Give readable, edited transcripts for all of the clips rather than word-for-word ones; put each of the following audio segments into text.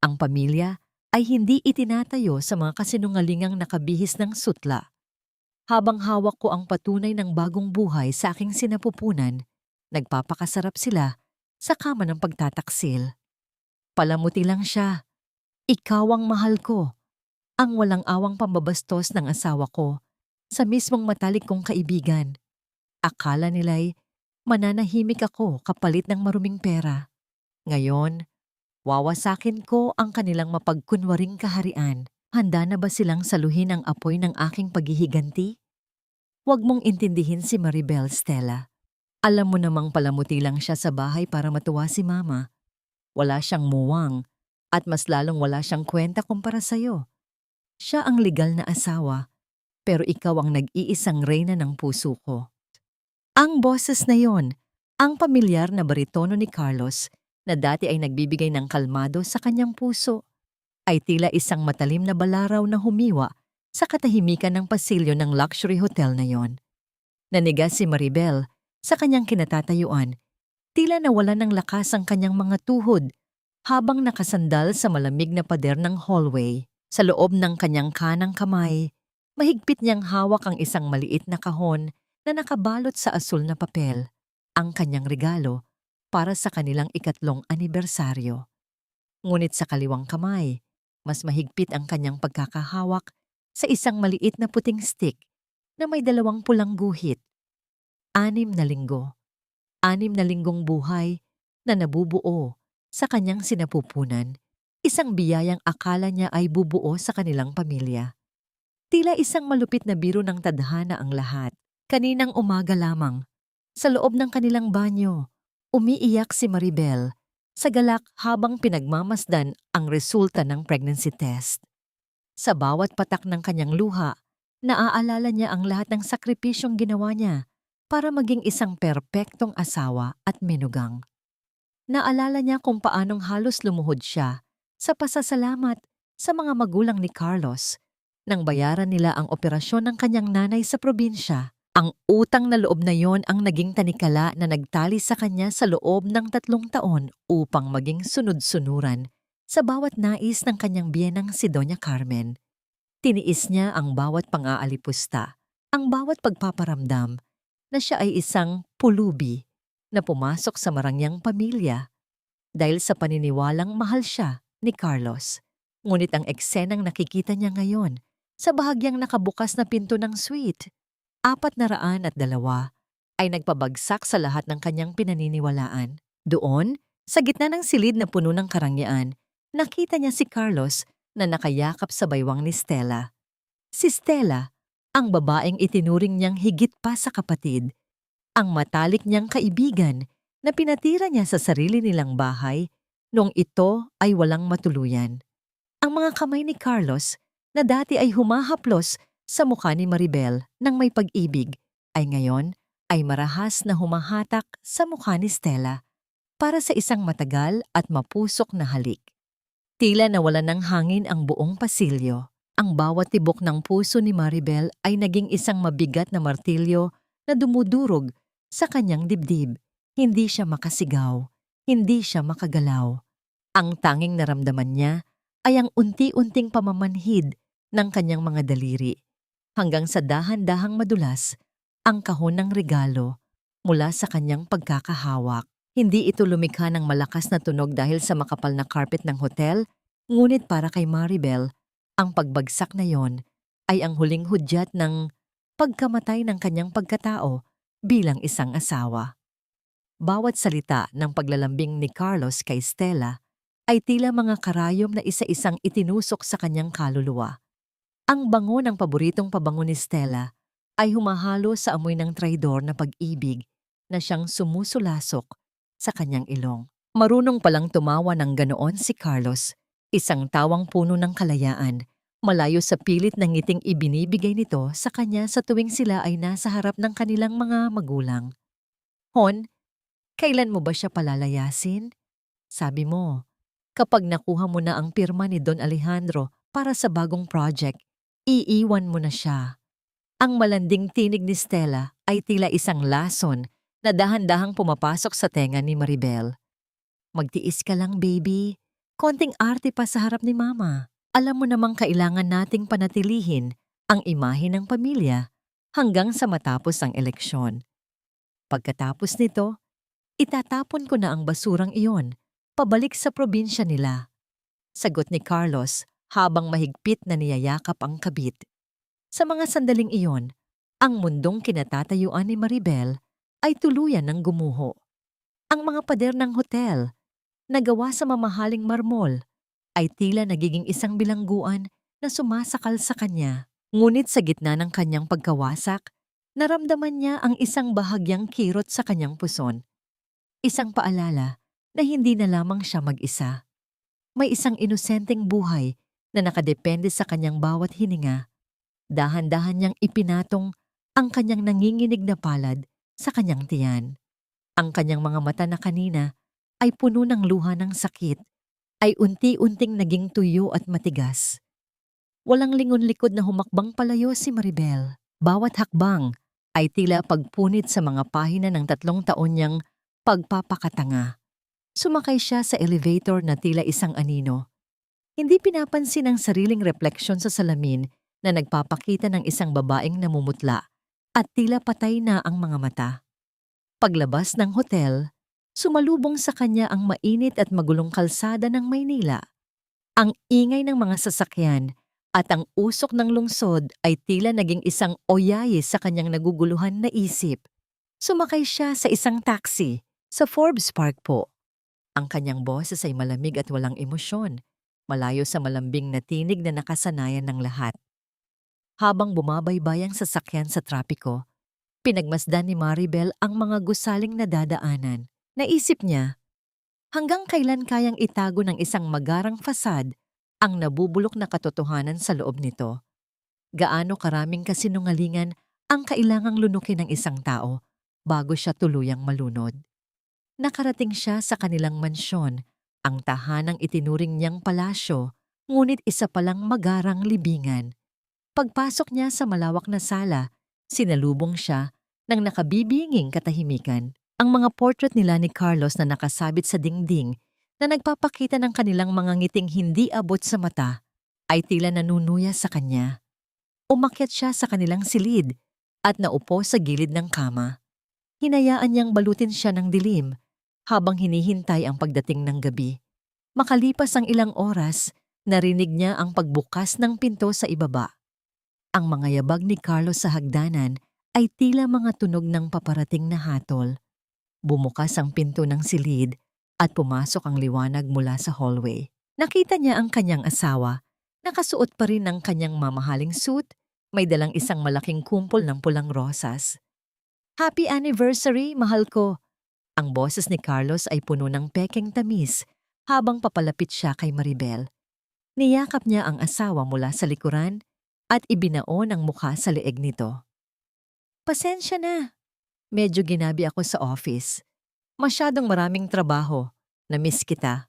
Ang pamilya ay hindi itinatayo sa mga kasinungalingang nakabihis ng sutla. Habang hawak ko ang patunay ng bagong buhay sa aking sinapupunan, nagpapakasarap sila sa kama ng pagtataksil. Palamuti lang siya. Ikaw ang mahal ko, ang walang awang pambabastos ng asawa ko sa mismong matalik kong kaibigan. Akala nila'y mananahimik ako kapalit ng maruming pera. Ngayon, wawasakin ko ang kanilang mapagkunwaring kaharian. Handa na ba silang saluhin ang apoy ng aking paghihiganti? Huwag mong intindihin si Maribel, Stella. Alam mo namang palamuti lang siya sa bahay para matuwa si Mama. Wala siyang muwang at mas lalong wala siyang kwenta kumpara sa'yo. Siya ang legal na asawa, pero ikaw ang nag-iisang reyna ng puso ko. Ang boses na yon, ang pamilyar na baritono ni Carlos na dati ay nagbibigay ng kalmado sa kanyang puso, ay tila isang matalim na balaraw na humiwa sa katahimikan ng pasilyo ng luxury hotel na yon. Nanigas si Maribel sa kanyang kinatatayuan, tila nawalan ng lakas ang kanyang mga tuhod habang nakasandal sa malamig na pader ng hallway. Sa loob ng kanyang kanang kamay, mahigpit niyang hawak ang isang maliit na kahon na nakabalot sa asul na papel, ang kanyang regalo para sa kanilang 3 anibersaryo. Ngunit sa kaliwang kamay, mas mahigpit ang kanyang pagkakahawak sa isang maliit na puting stick na may 2 pulang guhit. 6 na linggo. 6 na linggong buhay na nabubuo sa kanyang sinapupunan, isang biyayang akala niya ay bubuo sa kanilang pamilya. Tila isang malupit na biro ng tadhana ang lahat. Kaninang umaga lamang, sa loob ng kanilang banyo, umiiyak si Maribel sa galak habang pinagmamasdan ang resulta ng pregnancy test. Sa bawat patak ng kanyang luha, naaalala niya ang lahat ng sakripisyong ginawa niya para maging isang perpektong asawa at menugang. Naalala niya kung paanong halos lumuhod siya sa pasasalamat sa mga magulang ni Carlos nang bayaran nila ang operasyon ng kanyang nanay sa probinsya. Ang utang na loob na yon ang naging tanikala na nagtali sa kanya sa loob ng 3 taon upang maging sunod-sunuran sa bawat nais ng kanyang biyenang si Doña Carmen. Tiniis niya ang bawat pang-aalipusta, ang bawat pagpaparamdam na siya ay isang pulubi na pumasok sa marangyang pamilya dahil sa paniniwalang mahal siya ni Carlos. Ngunit ang eksenang nakikita niya ngayon sa bahagyang nakabukas na pinto ng suite, 402 ay nagpabagsak sa lahat ng kanyang pinaniniwalaan. Doon, sa gitna ng silid na puno ng karangyaan, nakita niya si Carlos na nakayakap sa baywang ni Stella. Si Stella, ang babaeng itinuring niyang higit pa sa kapatid, ang matalik niyang kaibigan na pinatira niya sa sarili nilang bahay nung ito ay walang matuluyan. Ang mga kamay ni Carlos na dati ay humahaplos sa mukha ni Maribel ng may pag-ibig ay ngayon ay marahas na humahatak sa mukha ni Stella para sa isang matagal at mapusok na halik. Tila nawalan ng hangin ang buong pasilyo. Ang bawat tibok ng puso ni Maribel ay naging isang mabigat na martilyo na dumudurog sa kanyang dibdib. Hindi siya makasigaw, hindi siya makagalaw. Ang tanging naramdaman niya ay ang unti-unting pamamanhid ng kanyang mga daliri, hanggang sa dahan-dahang madulas ang kahon ng regalo mula sa kanyang pagkakahawak. Hindi ito lumikha ng malakas na tunog dahil sa makapal na carpet ng hotel, ngunit para kay Maribel, ang pagbagsak na yon ay ang huling hudyat ng pagkamatay ng kanyang pagkatao bilang isang asawa. Bawat salita ng paglalambing ni Carlos kay Stella ay tila mga karayom na isa-isang itinusok sa kanyang kaluluwa. Ang bango ng paboritong pabango ni Stella ay humahalo sa amoy ng traidor na pag-ibig na siyang sumusulasok sa kanyang ilong. Marunong palang tumawa ng ganoon si Carlos, isang tawang puno ng kalayaan, malayo sa pilit ng ngiting ibinibigay nito sa kanya sa tuwing sila ay nasa harap ng kanilang mga magulang. "Hon, kailan mo ba siya palalayasin? Sabi mo, kapag nakuha mo na ang pirma ni Don Alejandro para sa bagong project, iiwan mo na siya." Ang malanding tinig ni Stella ay tila isang lason na dahan-dahang pumapasok sa tenga ni Maribel. "Magtiis ka lang, baby. Konting arte pa sa harap ni Mama. Alam mo namang kailangan nating panatilihin ang imahe ng pamilya hanggang sa matapos ang eleksyon. Pagkatapos nito, itatapon ko na ang basurang iyon pabalik sa probinsya nila. Sagot ni Carlos habang mahigpit na niyayakap ang kabit. Sa mga sandaling iyon, ang mundong kinatatayuan ni Maribel ay tuluyan ng gumuho. Ang mga pader ng hotel na gawa sa mamahaling marmol ay tila nagiging isang bilangguan na sumasakal sa kanya. Ngunit sa gitna ng kanyang pagkawasak, naramdaman niya ang isang bahagyang kirot sa kanyang puson. Isang paalala na hindi na lamang siya mag-isa. May isang inosenteng buhay na nakadepende sa kanyang bawat hininga. Dahan-dahan niyang ipinatong ang kanyang nanginginig na palad sa kanyang tiyan. Ang kanyang mga mata na kanina ay puno ng luha ng sakit, ay unti-unting naging tuyo at matigas. Walang lingon-likod na humakbang palayo si Maribel. Bawat hakbang ay tila pagpunit sa mga pahina ng 3 taon niyang pagpapakatanga. Sumakay siya sa elevator na tila isang anino. Hindi pinapansin ang sariling refleksyon sa salamin na nagpapakita ng isang babaeng namumutla at tila patay na ang mga mata. Paglabas ng hotel, sumalubong sa kanya ang mainit at magulong kalsada ng Maynila. Ang ingay ng mga sasakyan at ang usok ng lungsod ay tila naging isang oyaye sa kanyang naguguluhan na isip. Sumakay siya sa isang taxi sa Forbes Park po. Ang kanyang boses ay malamig at walang emosyon, malayo sa malambing na tinig na nakasanayan ng lahat. Habang bumabaybay ang sasakyan sa trapiko, pinagmasdan ni Maribel ang mga gusaling na dadaanan. Naisip niya, hanggang kailan kayang itago ng isang magarang fasad ang nabubulok na katotohanan sa loob nito? Gaano karaming kasinungalingan ang kailangang lunukin ng isang tao bago siya tuluyang malunod? Nakarating siya sa kanilang mansyon, ang tahanang itinuring niyang palasyo, ngunit isa palang magarang libingan. Pagpasok niya sa malawak na sala, sinalubong siya ng nakabibinging katahimikan. Ang mga portrait nila ni Carlos na nakasabit sa dingding na nagpapakita ng kanilang mga ngiting hindi abot sa mata ay tila nanunuya sa kanya. Umakyat siya sa kanilang silid at naupo sa gilid ng kama. Hinayaan niyang balutin siya ng dilim habang hinihintay ang pagdating ng gabi. Makalipas ang ilang oras, narinig niya ang pagbukas ng pinto sa ibaba. Ang mga yabag ni Carlos sa hagdanan ay tila mga tunog ng paparating na hatol. Bumukas ang pinto ng silid at pumasok ang liwanag mula sa hallway. Nakita niya ang kanyang asawa. Nakasuot pa rin ng kanyang mamahaling suit, may dalang isang malaking kumpol ng pulang rosas. "Happy anniversary, mahal ko!" Ang boses ni Carlos ay puno ng pekeng tamis habang papalapit siya kay Maribel. Niyakap niya ang asawa mula sa likuran at ibinaon ang mukha sa leeg nito. "Pasensya na. Medyo ginabi ako sa office. Masyadong maraming trabaho. Na-miss kita."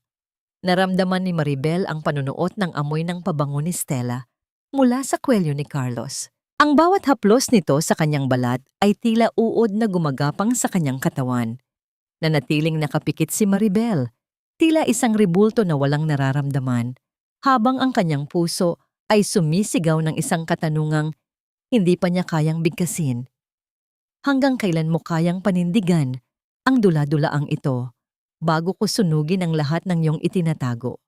Naramdaman ni Maribel ang panunuot ng amoy ng pabango ni Stella mula sa kwelyo ni Carlos. Ang bawat haplos nito sa kanyang balat ay tila uod na gumagapang sa kanyang katawan. Nanatiling nakapikit si Maribel, tila isang ribulto na walang nararamdaman, habang ang kanyang puso ay sumisigaw ng isang katanungang hindi pa niya kayang bigkasin. Hanggang kailan mo kayang panindigan ang dula-dulaang ito bago ko sunugin ang lahat ng iyong itinatago?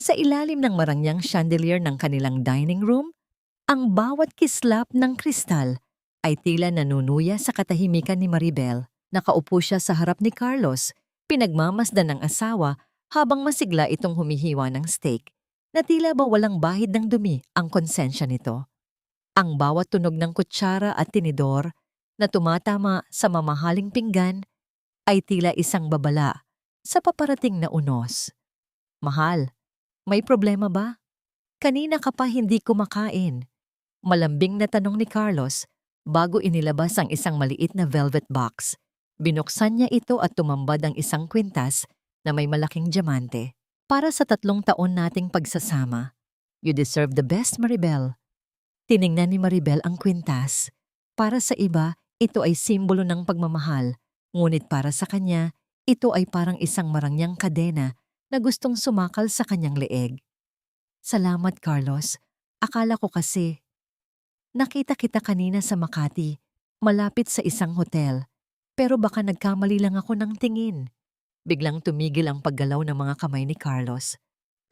Sa ilalim ng marangyang chandelier ng kanilang dining room, ang bawat kislap ng kristal ay tila nanunuya sa katahimikan ni Maribel. Nakaupo siya sa harap ni Carlos, pinagmamasdan ng asawa habang masigla itong humihiwa ng steak, na tila ba walang bahid ng dumi ang konsensya nito. Ang bawat tunog ng kutsara at tinidor na tumatama sa mamahaling pinggan ay tila isang babala sa paparating na unos. "Mahal, may problema ba? Kanina ka pa hindi kumakain." Malambing na tanong ni Carlos bago inilabas ang isang maliit na velvet box. Binuksan niya ito at tumambad ang isang kwintas na may malaking diamante. "Para sa 3 taon nating pagsasama. You deserve the best, Maribel." Tiningnan ni Maribel ang kwintas. Para sa iba, ito ay simbolo ng pagmamahal, ngunit para sa kanya, ito ay parang isang marangyang kadena na gustong sumakal sa kanyang leeg. Salamat, Carlos. Akala ko kasi. Nakita kita kanina sa Makati, malapit sa isang hotel. Pero baka nagkamali lang ako ng tingin. Biglang tumigil ang paggalaw ng mga kamay ni Carlos.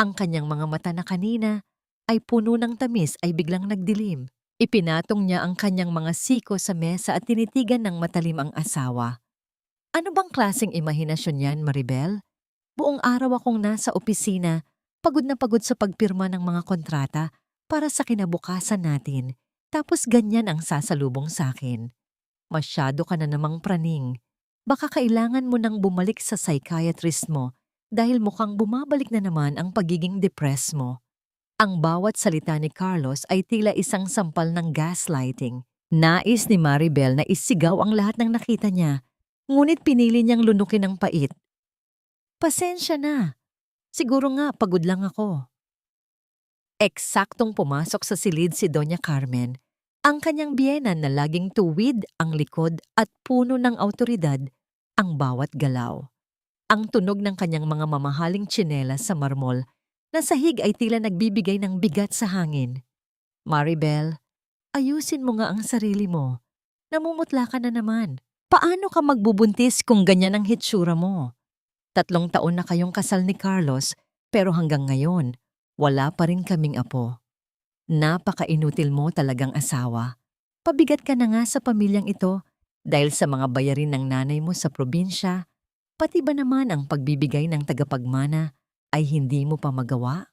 Ang kanyang mga mata na kanina ay puno ng tamis ay biglang nagdilim. Ipinatong niya ang kanyang mga siko sa mesa at tinitigan ng matalim ang asawa. Ano bang klaseng imahinasyon yan, Maribel? Buong araw akong nasa opisina, pagod na pagod sa pagpirma ng mga kontrata para sa kinabukasan natin. Tapos ganyan ang sasalubong sa akin. Masyado ka na namang praning. Baka kailangan mo nang bumalik sa psychiatrist mo dahil mukhang bumabalik na naman ang pagiging depressed mo. Ang bawat salita ni Carlos ay tila isang sampal ng gaslighting. Nais ni Maribel na isigaw ang lahat ng nakita niya, ngunit pinili niyang lunukin ng pait. Pasensya na. Siguro nga pagod lang ako. Eksaktong pumasok sa silid si Doña Carmen, ang kanyang biyenan na laging tuwid ang likod at puno ng awtoridad ang bawat galaw. Ang tunog ng kanyang mga mamahaling tsinelas sa marmol na sahig ay tila nagbibigay ng bigat sa hangin. Maribel, ayusin mo nga ang sarili mo. Namumutla ka na naman. Paano ka magbubuntis kung ganyan ang hitsura mo? 3 taon na kayong kasal ni Carlos pero hanggang ngayon, wala pa rin kaming apo. Napaka-inutil mo talagang asawa. Pabigat ka na nga sa pamilyang ito dahil sa mga bayarin ng nanay mo sa probinsya, pati ba naman ang pagbibigay ng tagapagmana ay hindi mo pa magawa?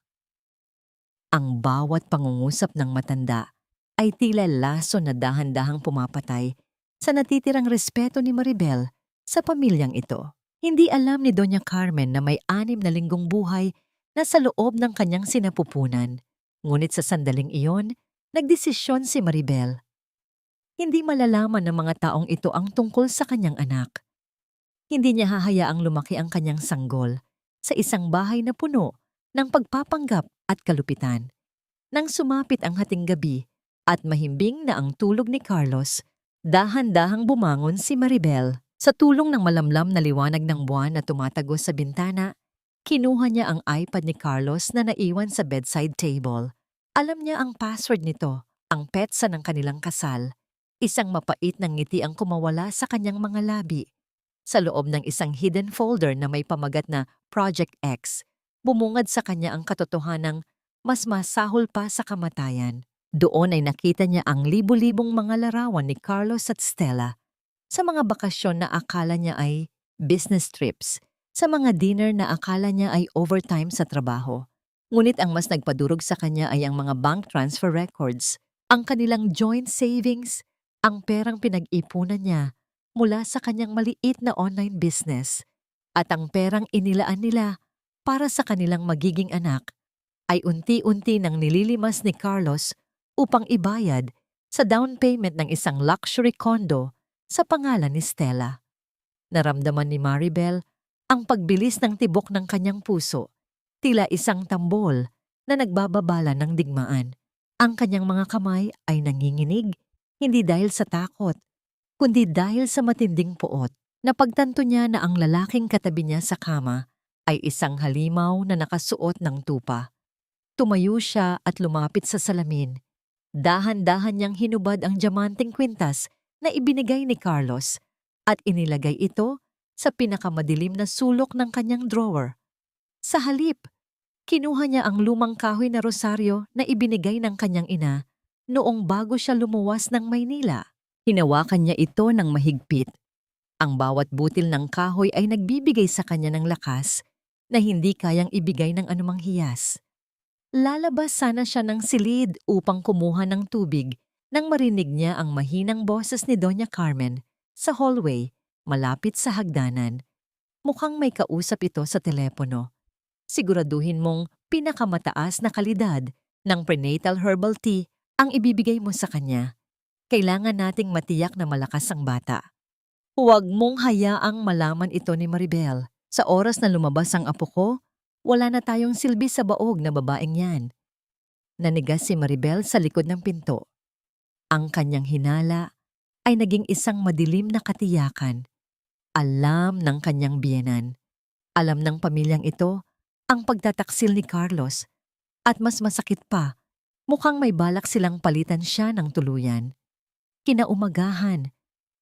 Ang bawat pangungusap ng matanda ay tila laso na dahan-dahang pumapatay sa natitirang respeto ni Maribel sa pamilyang ito. Hindi alam ni Doña Carmen na may 6 na linggong buhay na sa loob ng kanyang sinapupunan. Ngunit sa sandaling iyon, nagdesisyon si Maribel. Hindi malalaman ng mga taong ito ang tungkol sa kanyang anak. Hindi niya hahayaang lumaki ang kanyang sanggol sa isang bahay na puno ng pagpapanggap at kalupitan. Nang sumapit ang hating gabi at mahimbing na ang tulog ni Carlos, dahan-dahang bumangon si Maribel. Sa tulong ng malamlam na liwanag ng buwan na tumatagos sa bintana, kinuha niya ang iPad ni Carlos na naiwan sa bedside table. Alam niya ang password nito, ang petsa ng kanilang kasal. Isang mapait ng ngiti ang kumawala sa kanyang mga labi. Sa loob ng isang hidden folder na may pamagat na Project X, bumungad sa kanya ang katotohanang mas masahol pa sa kamatayan. Doon ay nakita niya ang libu-libong mga larawan ni Carlos at Stella sa mga bakasyon na akala niya ay business trips, sa mga dinner na akala niya ay overtime sa trabaho. Ngunit ang mas nagpadurog sa kanya ay ang mga bank transfer records, ang kanilang joint savings, ang perang pinag-ipunan niya mula sa kanyang maliit na online business, at ang perang inilaan nila para sa kanilang magiging anak ay unti-unti nang nililimas ni Carlos upang ibayad sa down payment ng isang luxury condo sa pangalan ni Stella. Naramdaman ni Maribel ang pagbilis ng tibok ng kanyang puso, tila isang tambol na nagbababala ng digmaan. Ang kanyang mga kamay ay nanginginig, hindi dahil sa takot, kundi dahil sa matinding puot. Napagtanto niya na ang lalaking katabi niya sa kama ay isang halimaw na nakasuot ng tupa. Tumayo siya at lumapit sa salamin. Dahan-dahan niyang hinubad ang diamanteng kwintas na ibinigay ni Carlos at inilagay ito sa pinakamadilim na sulok ng kanyang drawer. Sa halip, kinuha niya ang lumang kahoy na rosaryo na ibinigay ng kanyang ina noong bago siya lumuwas ng Maynila. Hinawakan niya ito ng mahigpit. Ang bawat butil ng kahoy ay nagbibigay sa kanya ng lakas na hindi kayang ibigay ng anumang hiyas. Lalabas sana siya ng silid upang kumuha ng tubig nang marinig niya ang mahinang boses ni Doña Carmen sa hallway malapit sa hagdanan. Mukhang may kausap ito sa telepono. Siguraduhin mong pinakamataas na kalidad ng prenatal herbal tea ang ibibigay mo sa kanya. Kailangan nating matiyak na malakas ang bata. Huwag mong hayaang malaman ito ni Maribel. Sa oras na lumabas ang apo ko, wala na tayong silbi sa baog na babaeng yan. Nanigas si Maribel sa likod ng pinto. Ang kanyang hinala ay naging isang madilim na katiyakan. Alam ng kanyang biyenan. Alam ng pamilyang ito ang pagtataksil ni Carlos. At mas masakit pa, mukhang may balak silang palitan siya ng tuluyan. Kinaumagahan,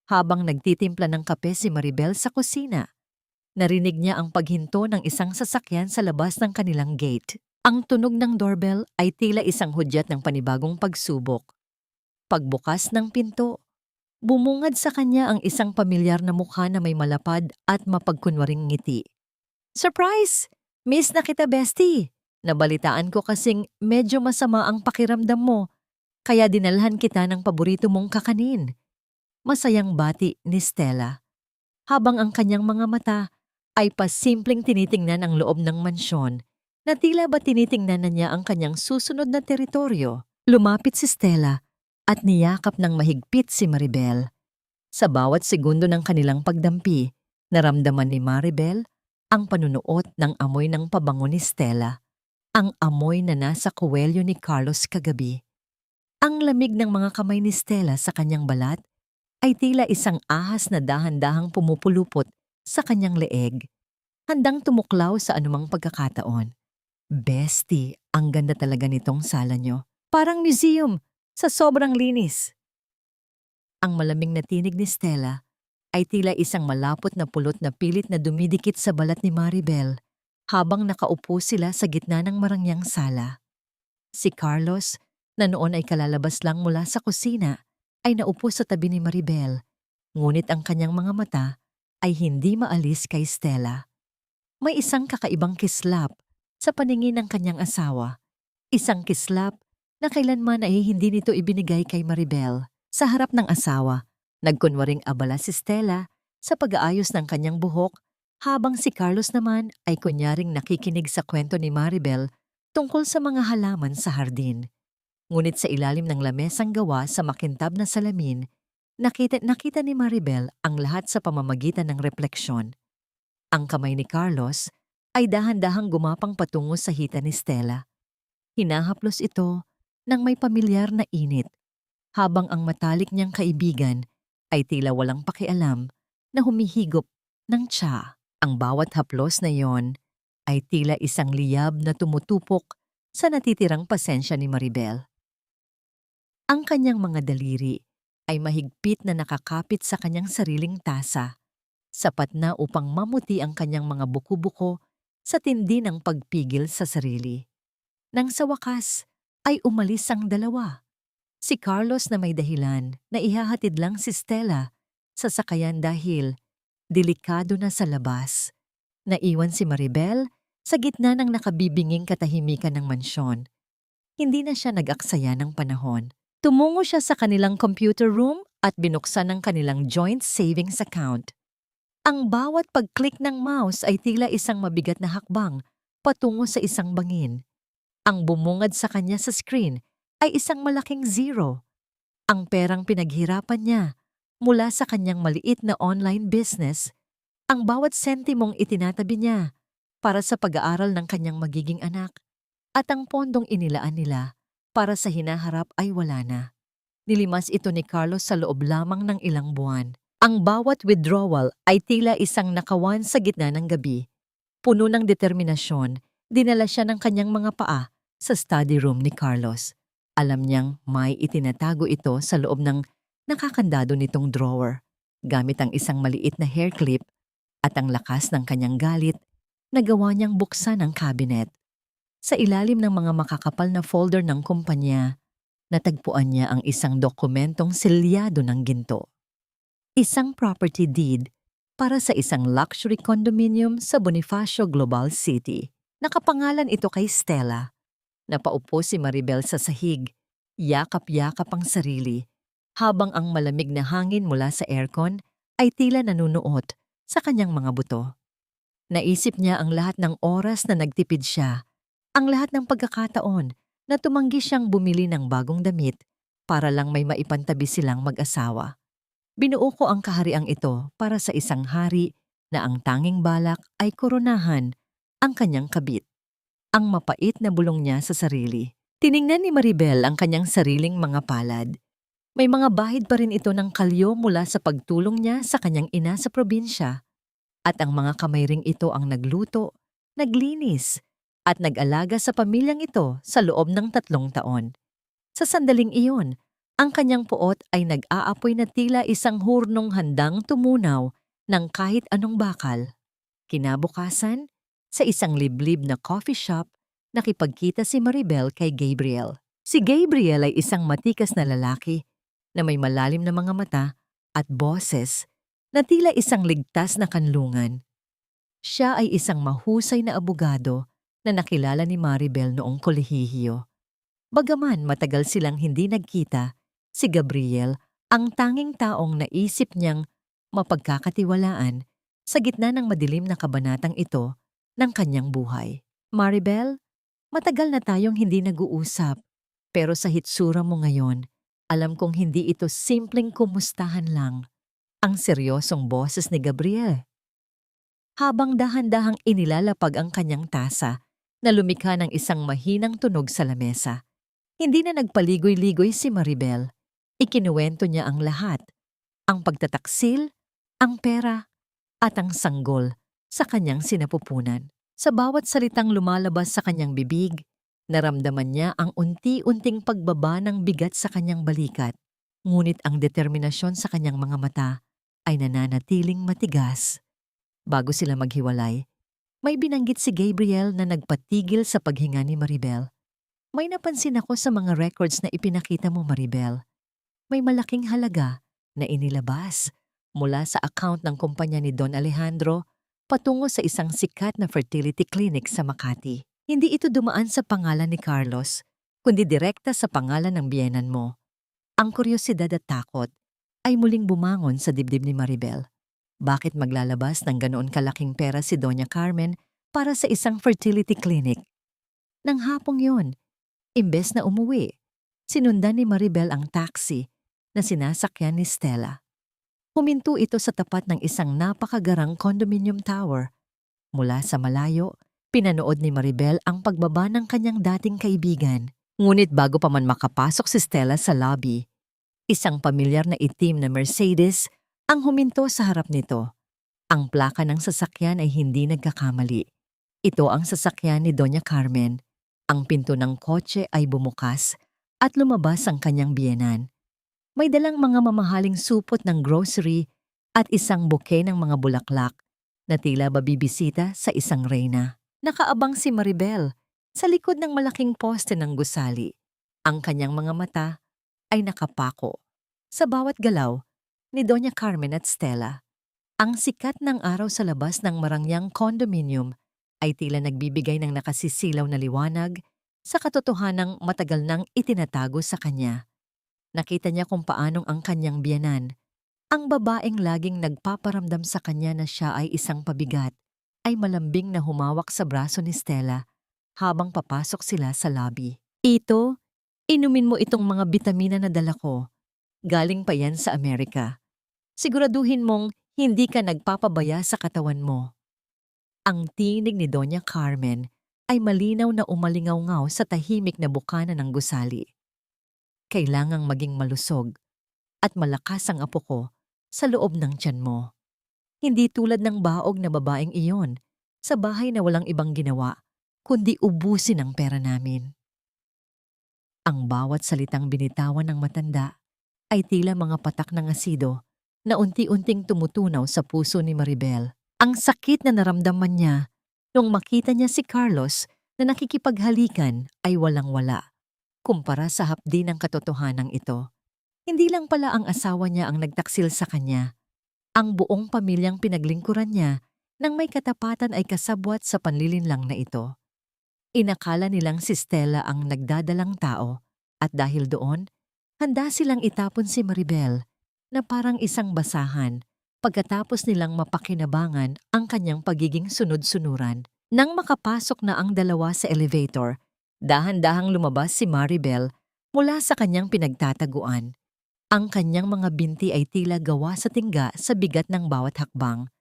habang nagtitimpla ng kape si Maribel sa kusina, narinig niya ang paghinto ng isang sasakyan sa labas ng kanilang gate. Ang tunog ng doorbell ay tila isang hudyat ng panibagong pagsubok. Pagbukas ng pinto, bumungad sa kanya ang isang pamilyar na mukha na may malapad at mapagkunwaring ngiti. "Surprise! Miss na kita, bestie! Nabalitaan ko kasing medyo masama ang pakiramdam mo, kaya dinalhan kita ng paborito mong kakanin." Masayang bati ni Stella, habang ang kanyang mga mata ay pasimpleng tinitingnan ang loob ng mansyon na tila ba tinitingnan na niya ang kanyang susunod na teritoryo. Lumapit si Stella at niyakap ng mahigpit si Maribel. Sa bawat segundo ng kanilang pagdampi, naramdaman ni Maribel ang panunuot ng amoy ng pabango ni Stella, ang amoy na nasa kuwelyo ni Carlos kagabi. Ang lamig ng mga kamay ni Stella sa kanyang balat ay tila isang ahas na dahan-dahang pumupulupot sa kanyang leeg, handang tumuklaw sa anumang pagkakataon. "Bestie, ang ganda talaga nitong sala nyo. Parang museum, sa sobrang linis." Ang malamig na tinig ni Stella ay tila isang malapot na pulot na pilit na dumidikit sa balat ni Maribel habang nakaupo sila sa gitna ng marangyang sala. Si Carlos, na noon ay kalalabas lang mula sa kusina, ay naupo sa tabi ni Maribel, ngunit ang kanyang mga mata ay hindi maalis kay Stella. May isang kakaibang kislap sa paningin ng kanyang asawa, isang kislap na kailanman ay hindi nito ibinigay kay Maribel. Sa harap ng asawa, nagkunwaring abala si Stella sa pag-aayos ng kanyang buhok, habang si Carlos naman ay kunyaring nakikinig sa kwento ni Maribel tungkol sa mga halaman sa hardin. Ngunit sa ilalim ng lamesang gawa sa makintab na salamin, nakita ni Maribel ang lahat sa pamamagitan ng refleksyon. Ang kamay ni Carlos ay dahan-dahang gumapang patungo sa hita ni Stella. Hinahaplos ito ng may pamilyar na init, habang ang matalik niyang kaibigan ay tila walang pakialam na humihigop ng tsa. Ang bawat haplos na yon ay tila isang liyab na tumutupok sa natitirang pasensya ni Maribel. Ang kanyang mga daliri ay mahigpit na nakakapit sa kanyang sariling tasa, sapat na upang mamuti ang kanyang mga buko-buko sa tindi ng pagpigil sa sarili. Nang sa wakas ay umalis ang dalawa. Si Carlos na may dahilan na ihahatid lang si Stella sa sakayan dahil delikado na sa labas. Naiwan si Maribel sa gitna ng nakabibinging katahimikan ng mansyon. Hindi na siya nag-aksaya ng panahon. Tumungo siya sa kanilang computer room at binuksan ang kanilang joint savings account. Ang bawat pag-click ng mouse ay tila isang mabigat na hakbang patungo sa isang bangin. Ang bumungad sa kanya sa screen ay isang malaking zero. Ang perang pinaghirapan niya mula sa kanyang maliit na online business, ang bawat sentimong itinatabi niya para sa pag-aaral ng kanyang magiging anak, at ang pondong inilaan nila para sa hinaharap ay wala na. Nilimas ito ni Carlos sa loob lamang ng ilang buwan. Ang bawat withdrawal ay tila isang nakawan sa gitna ng gabi. Puno ng determinasyon, dinala siya ng kanyang mga paa sa study room ni Carlos. Alam niyang may itinatago ito sa loob ng nakakandado nitong drawer, gamit ang isang maliit na hair clip, at ang lakas ng kanyang galit, nagawa niyang buksan ang cabinet. Sa ilalim ng mga makakapal na folder ng kumpanya, natagpuan niya ang isang dokumentong selyado ng ginto. Isang property deed para sa isang luxury condominium sa Bonifacio Global City. Nakapangalan ito kay Stella. Napaupo si Maribel sa sahig, yakap-yakap ang sarili, habang ang malamig na hangin mula sa aircon ay tila nanunuot sa kanyang mga buto. Naisip niya ang lahat ng oras na nagtipid siya, ang lahat ng pagkakataon na tumanggi siyang bumili ng bagong damit para lang may maipantabi silang mag-asawa. Binuo ko ang kahariang ito para sa isang hari na ang tanging balak ay koronahan ang kanyang kabit. Ang mapait na bulong niya sa sarili. Tiningnan ni Maribel ang kanyang sariling mga palad. May mga bahid pa rin ito ng kalyo mula sa pagtulong niya sa kanyang ina sa probinsya. At ang mga kamay ring ito ang nagluto, naglinis, at nag-alaga sa pamilyang ito sa loob ng 3 taon. Sa sandaling iyon, ang kanyang puot ay nag-aapoy na tila isang hurnong handang tumunaw ng kahit anong bakal. Kinabukasan, sa isang liblib na coffee shop, nakipagkita si Maribel kay Gabriel. Si Gabriel ay isang matikas na lalaki na may malalim na mga mata at boses na tila isang ligtas na kanlungan. Siya ay isang mahusay na abogado na nakilala ni Maribel noong kolehiyo. Bagaman matagal silang hindi nagkita, si Gabriel ang tanging taong naisip niyang mapagkakatiwalaan sa gitna ng madilim na kabanatang ito ng kanyang buhay. Maribel, matagal na tayong hindi nag-uusap, pero sa hitsura mo ngayon, alam kong hindi ito simpleng kumustahan lang. Ang seryosong boses ni Gabriel. Habang dahan-dahang inilalapag ang kanyang tasa na lumikha ng isang mahinang tunog sa lamesa. Hindi na nagpaligoy-ligoy si Maribel. Ikinuwento niya ang lahat. Ang pagtataksil, ang pera, at ang sanggol sa kanyang sinapupunan. Sa bawat salitang lumalabas sa kanyang bibig, naramdaman niya ang unti-unting pagbaba ng bigat sa kanyang balikat. Ngunit ang determinasyon sa kanyang mga mata ay nananatiling matigas. Bago sila maghiwalay, may binanggit si Gabriel na nagpatigil sa paghinga ni Maribel. May napansin ako sa mga records na ipinakita mo, Maribel. May malaking halaga na inilabas mula sa account ng kumpanya ni Don Alejandro patungo sa isang sikat na fertility clinic sa Makati. Hindi ito dumaan sa pangalan ni Carlos, kundi direkta sa pangalan ng biyenan mo. Ang kuryosidad at takot ay muling bumangon sa dibdib ni Maribel. Bakit maglalabas ng ganoon kalaking pera si Doña Carmen para sa isang fertility clinic? Nang hapong yon, imbes na umuwi, sinundan ni Maribel ang taxi na sinasakyan ni Stella. Huminto ito sa tapat ng isang napakagarang condominium tower. Mula sa malayo, pinanood ni Maribel ang pagbaba ng kanyang dating kaibigan. Ngunit bago pa man makapasok si Stella sa lobby, isang pamilyar na itim na Mercedes ang huminto sa harap nito. Ang plaka ng sasakyan ay hindi nagkakamali. Ito ang sasakyan ni Doña Carmen. Ang pinto ng kotse ay bumukas at lumabas ang kanyang biyenan. May dalang mga mamahaling supot ng grocery at isang bouquet ng mga bulaklak na tila babibisita sa isang reyna. Nakaabang si Maribel sa likod ng malaking poste ng gusali. Ang kanyang mga mata ay nakapako sa bawat galaw ni Doña Carmen at Stella. Ang sikat ng araw sa labas ng marangyang condominium ay tila nagbibigay ng nakasisilaw na liwanag sa katotohanang matagal nang itinatago sa kanya. Nakita niya kung paanong ang kanyang biyenan, ang babaeng laging nagpaparamdam sa kanya na siya ay isang pabigat, ay malambing na humawak sa braso ni Stella habang papasok sila sa lobby. Ito, inumin mo itong mga bitamina na dala ko. Galing pa yan sa Amerika. Siguraduhin mong hindi ka nagpapabaya sa katawan mo. Ang tinig ni Doña Carmen ay malinaw na umalingaw-ngaw sa tahimik na bukana ng gusali. Kailangang maging malusog at malakas ang apo ko sa loob ng tiyan mo. Hindi tulad ng baog na babaeng iyon sa bahay na walang ibang ginawa kundi ubusin ang pera namin. Ang bawat salitang binitawan ng matanda ay tila mga patak ng asido na unti-unting tumutunaw sa puso ni Maribel. Ang sakit na naramdaman niya nung makita niya si Carlos na nakikipaghalikan ay walang-wala kumpara sa hapdi ng katotohanan ito. Hindi lang pala ang asawa niya ang nagtaksil sa kanya. Ang buong pamilyang pinaglingkuran niya nang may katapatan ay kasabwat sa panlilinlang na ito. Inakala nilang si Stella ang nagdadalang tao at dahil doon, handa silang itapon si Maribel na parang isang basahan pagkatapos nilang mapakinabangan ang kanyang pagiging sunod-sunuran. Nang makapasok na ang dalawa sa elevator, dahan-dahang lumabas si Maribel mula sa kanyang pinagtataguan. Ang kanyang mga binti ay tila gawa sa tingga sa bigat ng bawat hakbang.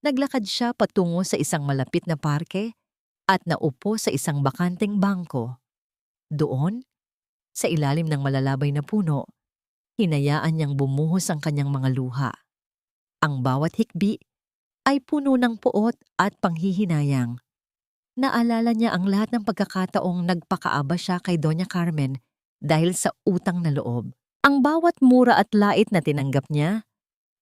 Naglakad siya patungo sa isang malapit na parke at naupo sa isang bakanteng bangko. Doon, sa ilalim ng malalabay na puno, hinayaan niyang bumuhos ang kanyang mga luha. Ang bawat hikbi ay puno ng puot at panghihinayang. Naalala niya ang lahat ng pagkakataong nagpakaaba siya kay Doña Carmen dahil sa utang na loob. Ang bawat mura at lait na tinanggap niya,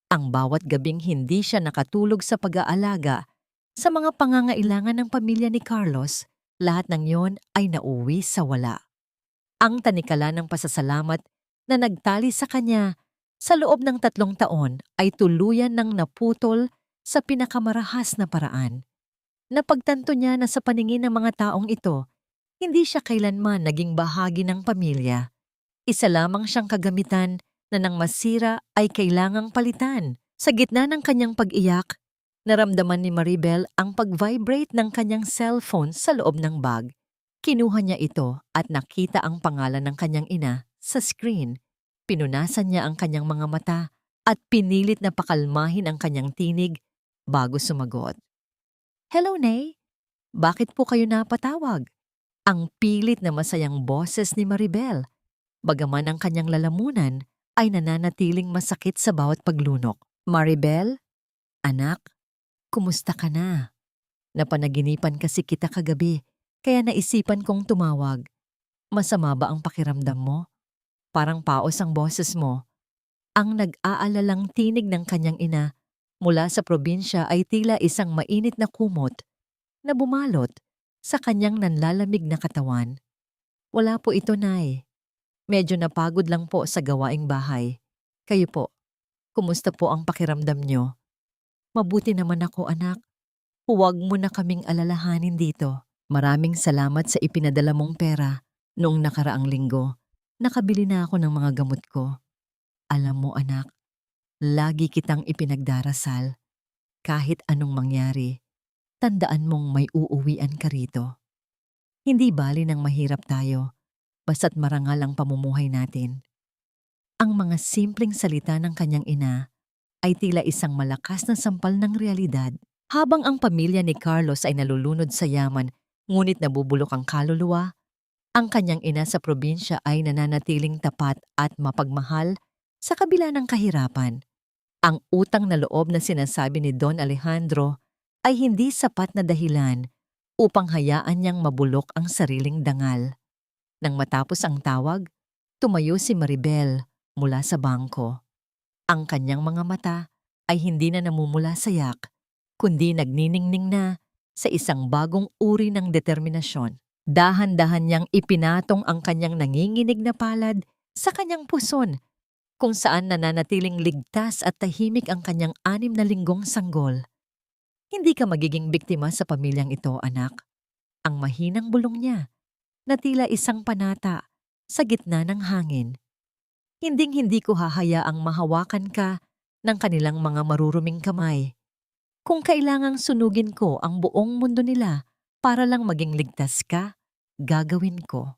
ang bawat gabing hindi siya nakatulog sa pag-aalaga sa mga pangangailangan ng pamilya ni Carlos, lahat ng yon ay nauwi sa wala. Ang tanikala ng pasasalamat na nagtali sa kanya sa loob ng 3 taon ay tuluyan ng naputol sa pinakamarahas na paraan. Napagtanto niya na sa paningin ng mga taong ito, hindi siya kailanman naging bahagi ng pamilya. Isa lamang siyang kagamitan na nang masira ay kailangang palitan. Sa gitna ng kanyang pag-iyak, naramdaman ni Maribel ang pag-vibrate ng kanyang cellphone sa loob ng bag. Kinuha niya ito at nakita ang pangalan ng kanyang ina sa screen. Pinunasan niya ang kanyang mga mata at pinilit na pakalmahin ang kanyang tinig bago sumagot. "Hello, Nay. Bakit po kayo napatawag?" Ang pilit na masayang boses ni Maribel, bagaman ang kanyang lalamunan ay nananatiling masakit sa bawat paglunok. "Maribel, anak, kumusta ka na? Napanaginipan kasi kita kagabi, kaya naisipan kong tumawag. Masama ba ang pakiramdam mo? Parang paos ang boses mo." Ang nag-aalalang tinig ng kanyang ina mula sa probinsya ay tila isang mainit na kumot na bumalot sa kanyang nanlalamig na katawan. "Wala po ito, Nay. Medyo napagod lang po sa gawaing bahay. Kayo po, kumusta po ang pakiramdam nyo?" "Mabuti naman ako, anak. Huwag mo na kaming alalahanin dito. Maraming salamat sa ipinadala mong pera noong nakaraang linggo. Nakabili na ako ng mga gamot ko. Alam mo, anak, lagi kitang ipinagdarasal. Kahit anong mangyari, tandaan mong may uuwian ka rito. Hindi bali ng mahirap tayo, basta't marangal ang pamumuhay natin." Ang mga simpleng salita ng kanyang ina ay tila isang malakas na sampal ng realidad. Habang ang pamilya ni Carlos ay nalulunod sa yaman ngunit nabubulok ang kaluluwa, ang kanyang ina sa probinsya ay nananatiling tapat at mapagmahal sa kabila ng kahirapan. Ang utang na loob na sinasabi ni Don Alejandro ay hindi sapat na dahilan upang hayaan niyang mabulok ang sariling dangal. Nang matapos ang tawag, tumayo si Maribel mula sa bangko. Ang kanyang mga mata ay hindi na namumula sa yak, kundi nagniningning na sa isang bagong uri ng determinasyon. Dahan-dahan niyang ipinatong ang kanyang nanginginig na palad sa kanyang puson, kung saan nananatiling ligtas at tahimik ang kanyang 6 na linggong sanggol. "Hindi ka magiging biktima sa pamilyang ito, anak." Ang mahinang bulong niya, na tila isang panata sa gitna ng hangin. "Hinding-hindi ko hahayaang mahawakan ka ng kanilang mga maruruming kamay. Kung kailangang sunugin ko ang buong mundo nila para lang maging ligtas ka, gagawin ko."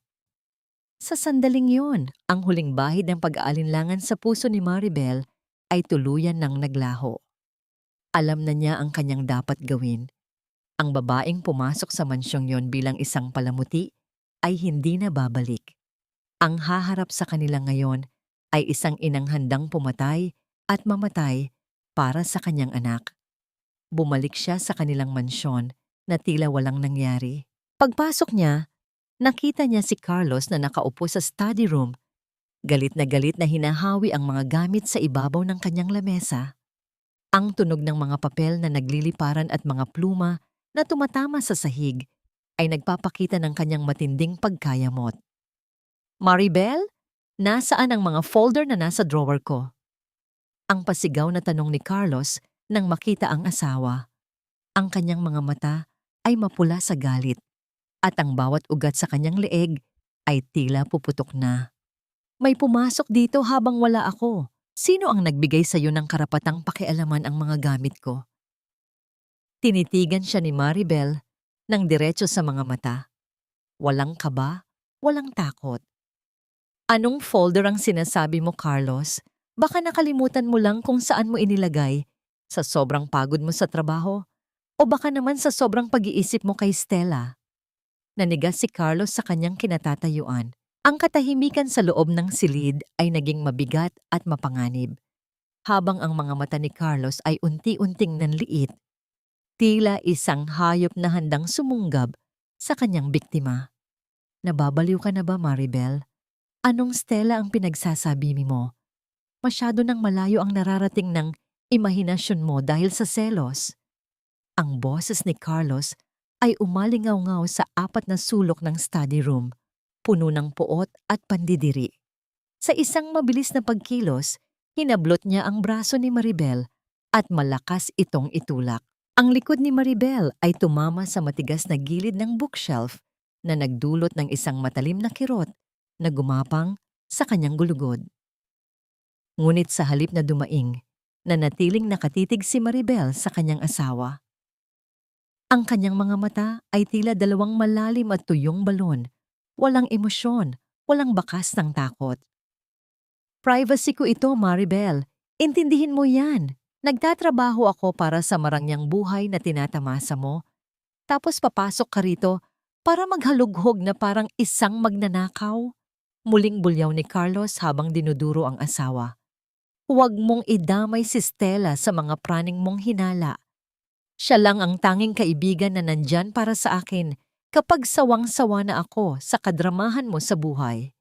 Sa sandaling yun, ang huling bahid ng pag-aalinlangan sa puso ni Maribel ay tuluyan ng naglaho. Alam na niya ang kanyang dapat gawin. Ang babaeng pumasok sa mansyong yon bilang isang palamuti ay hindi na babalik. Ang haharap sa kanila ngayon ay isang inang handang pumatay at mamatay para sa kanyang anak. Bumalik siya sa kanilang mansyon na tila walang nangyari. Pagpasok niya, nakita niya si Carlos na nakaupo sa study room. Galit na hinahawi ang mga gamit sa ibabaw ng kanyang lamesa. Ang tunog ng mga papel na nagliliparan at mga pluma na tumatama sa sahig ay nagpapakita ng kanyang matinding pagkayamot. "Maribel, nasaan ang mga folder na nasa drawer ko?" Ang pasigaw na tanong ni Carlos nang makita ang asawa. Ang kanyang mga mata ay mapula sa galit at ang bawat ugat sa kanyang leeg ay tila puputok na. "May pumasok dito habang wala ako. Sino ang nagbigay sa iyo ng karapatang pakialaman ang mga gamit ko?" Tinitigan siya ni Maribel ng diretso sa mga mata. Walang kaba, walang takot. "Anong folder ang sinasabi mo, Carlos? Baka nakalimutan mo lang kung saan mo inilagay. Sa sobrang pagod mo sa trabaho? O baka naman sa sobrang pag-iisip mo kay Stella?" Nanigas si Carlos sa kanyang kinatatayuan. Ang katahimikan sa loob ng silid ay naging mabigat at mapanganib. Habang ang mga mata ni Carlos ay unti-unting nanliit, tila isang hayop na handang sumunggab sa kanyang biktima. Nababaliw ka na ba, Maribel? Anong Stella ang pinagsasabi mo? Masyado nang malayo ang nararating ng imahinasyon mo dahil sa selos. Ang boses ni Carlos ay umalingaw-ngaw sa apat na sulok ng study room, puno ng puot at pandidiri. Sa isang mabilis na pagkilos, hinablot niya ang braso ni Maribel at malakas itong itulak. Ang likod ni Maribel ay tumama sa matigas na gilid ng bookshelf na nagdulot ng isang matalim na kirot na gumapang sa kanyang gulugod. Ngunit sa halip na dumaing, nanatiling nakatitig si Maribel sa kanyang asawa. Ang kanyang mga mata ay tila dalawang malalim at tuyong balon, walang emosyon, walang bakas ng takot. Privacy ko ito, Maribel. Intindihin mo yan. Nagtatrabaho ako para sa marangyang buhay na tinatamasa mo. Tapos papasok ka rito para maghalughog na parang isang magnanakaw. Muling bulyaw ni Carlos habang dinuduro ang asawa. Huwag mong idamay si Stella sa mga praning mong hinala. Siya lang ang tanging kaibigan na nandyan para sa akin kapag sawang-sawa na ako sa kadramahan mo sa buhay.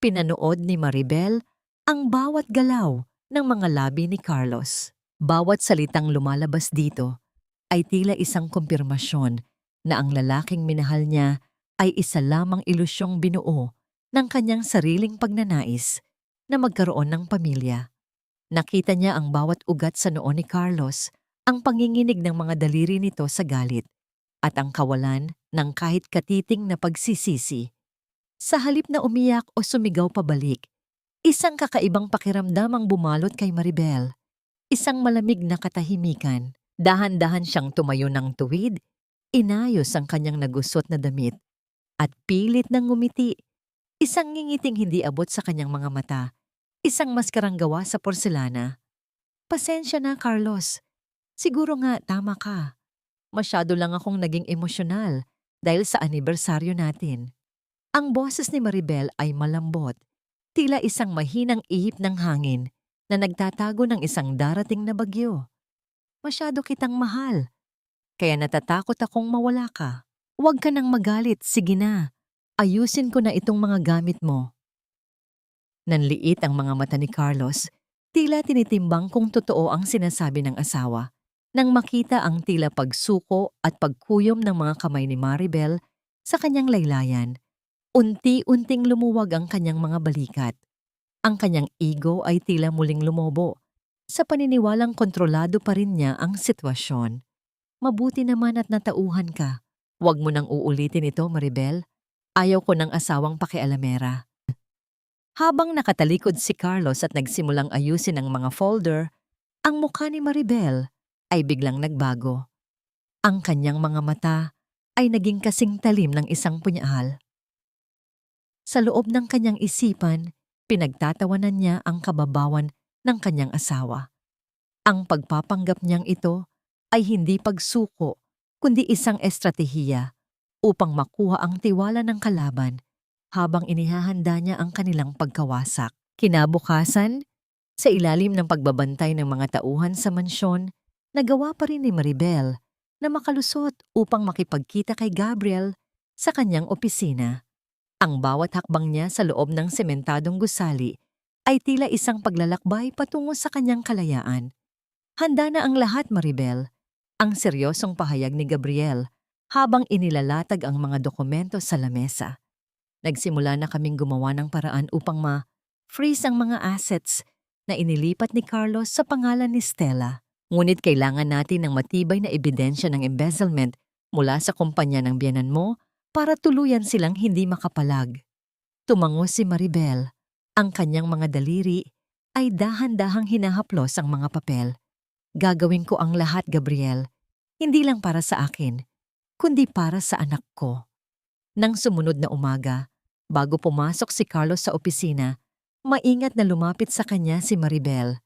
Pinanood ni Maribel ang bawat galaw ng mga labi ni Carlos. Bawat salitang lumalabas dito ay tila isang kumpirmasyon na ang lalaking minahal niya ay isa lamang ilusyong binuo ng kanyang sariling pagnanais na magkaroon ng pamilya. Nakita niya ang bawat ugat sa noo ni Carlos, ang panginginig ng mga daliri nito sa galit, at ang kawalan ng kahit katiting na pagsisisi. Sa halip na umiyak o sumigaw pabalik, isang kakaibang pakiramdam ang bumalot kay Maribel. Isang malamig na katahimikan. Dahan-dahan siyang tumayo ng tuwid, inayos ang kanyang nagusot na damit, at pilit ng ngumiti. Isang ngingiting hindi abot sa kanyang mga mata, isang maskarang gawa sa porselana. Pasensya na, Carlos. Siguro nga tama ka. Masyado lang akong naging emosyonal dahil sa anibersaryo natin. Ang boses ni Maribel ay malambot, tila isang mahinang ihip ng hangin na nagtatago ng isang darating na bagyo. Masyado kitang mahal, kaya natatakot akong mawala ka. Huwag ka nang magalit, sige na. Ayusin ko na itong mga gamit mo. Nanliit ang mga mata ni Carlos, tila tinitimbang kung totoo ang sinasabi ng asawa. Nang makita ang tila pagsuko at pagkuyom ng mga kamay ni Maribel sa kanyang laylayan, unti-unting lumuwag ang kanyang mga balikat. Ang kanyang ego ay tila muling lumobo. Sa paniniwalang kontrolado pa rin niya ang sitwasyon. Mabuti naman at natauhan ka. Huwag mo nang uulitin ito, Maribel. Ayaw ko ng asawang pakialamera. Habang nakatalikod si Carlos at nagsimulang ayusin ang mga folder, ang mukha ni Maribel ay biglang nagbago. Ang kanyang mga mata ay naging kasing talim ng isang punyal. Sa loob ng kanyang isipan, pinagtatawanan niya ang kababawan ng kanyang asawa. Ang pagpapanggap niyang ito ay hindi pagsuko, kundi isang estratehiya upang makuha ang tiwala ng kalaban habang inihahanda niya ang kanilang pagkawasak. Kinabukasan, sa ilalim ng pagbabantay ng mga tauhan sa mansyon, nagawa pa rin ni Maribel na makalusot upang makipagkita kay Gabriel sa kanyang opisina. Ang bawat hakbang niya sa loob ng sementadong gusali ay tila isang paglalakbay patungo sa kanyang kalayaan. Handa na ang lahat, Maribel, ang seryosong pahayag ni Gabriel habang inilalatag ang mga dokumento sa lamesa. Nagsimula na kaming gumawa ng paraan upang ma-freeze ang mga assets na inilipat ni Carlos sa pangalan ni Stella. Ngunit kailangan natin ng matibay na ebidensya ng embezzlement mula sa kumpanya ng biyenan mo para tuluyan silang hindi makapalag. Tumango si Maribel. Ang kanyang mga daliri ay dahan-dahang hinahaplos ang mga papel. Gagawin ko ang lahat, Gabriel. Hindi lang para sa akin, kundi para sa anak ko. Nang sumunod na umaga, bago pumasok si Carlos sa opisina, maingat na lumapit sa kanya si Maribel.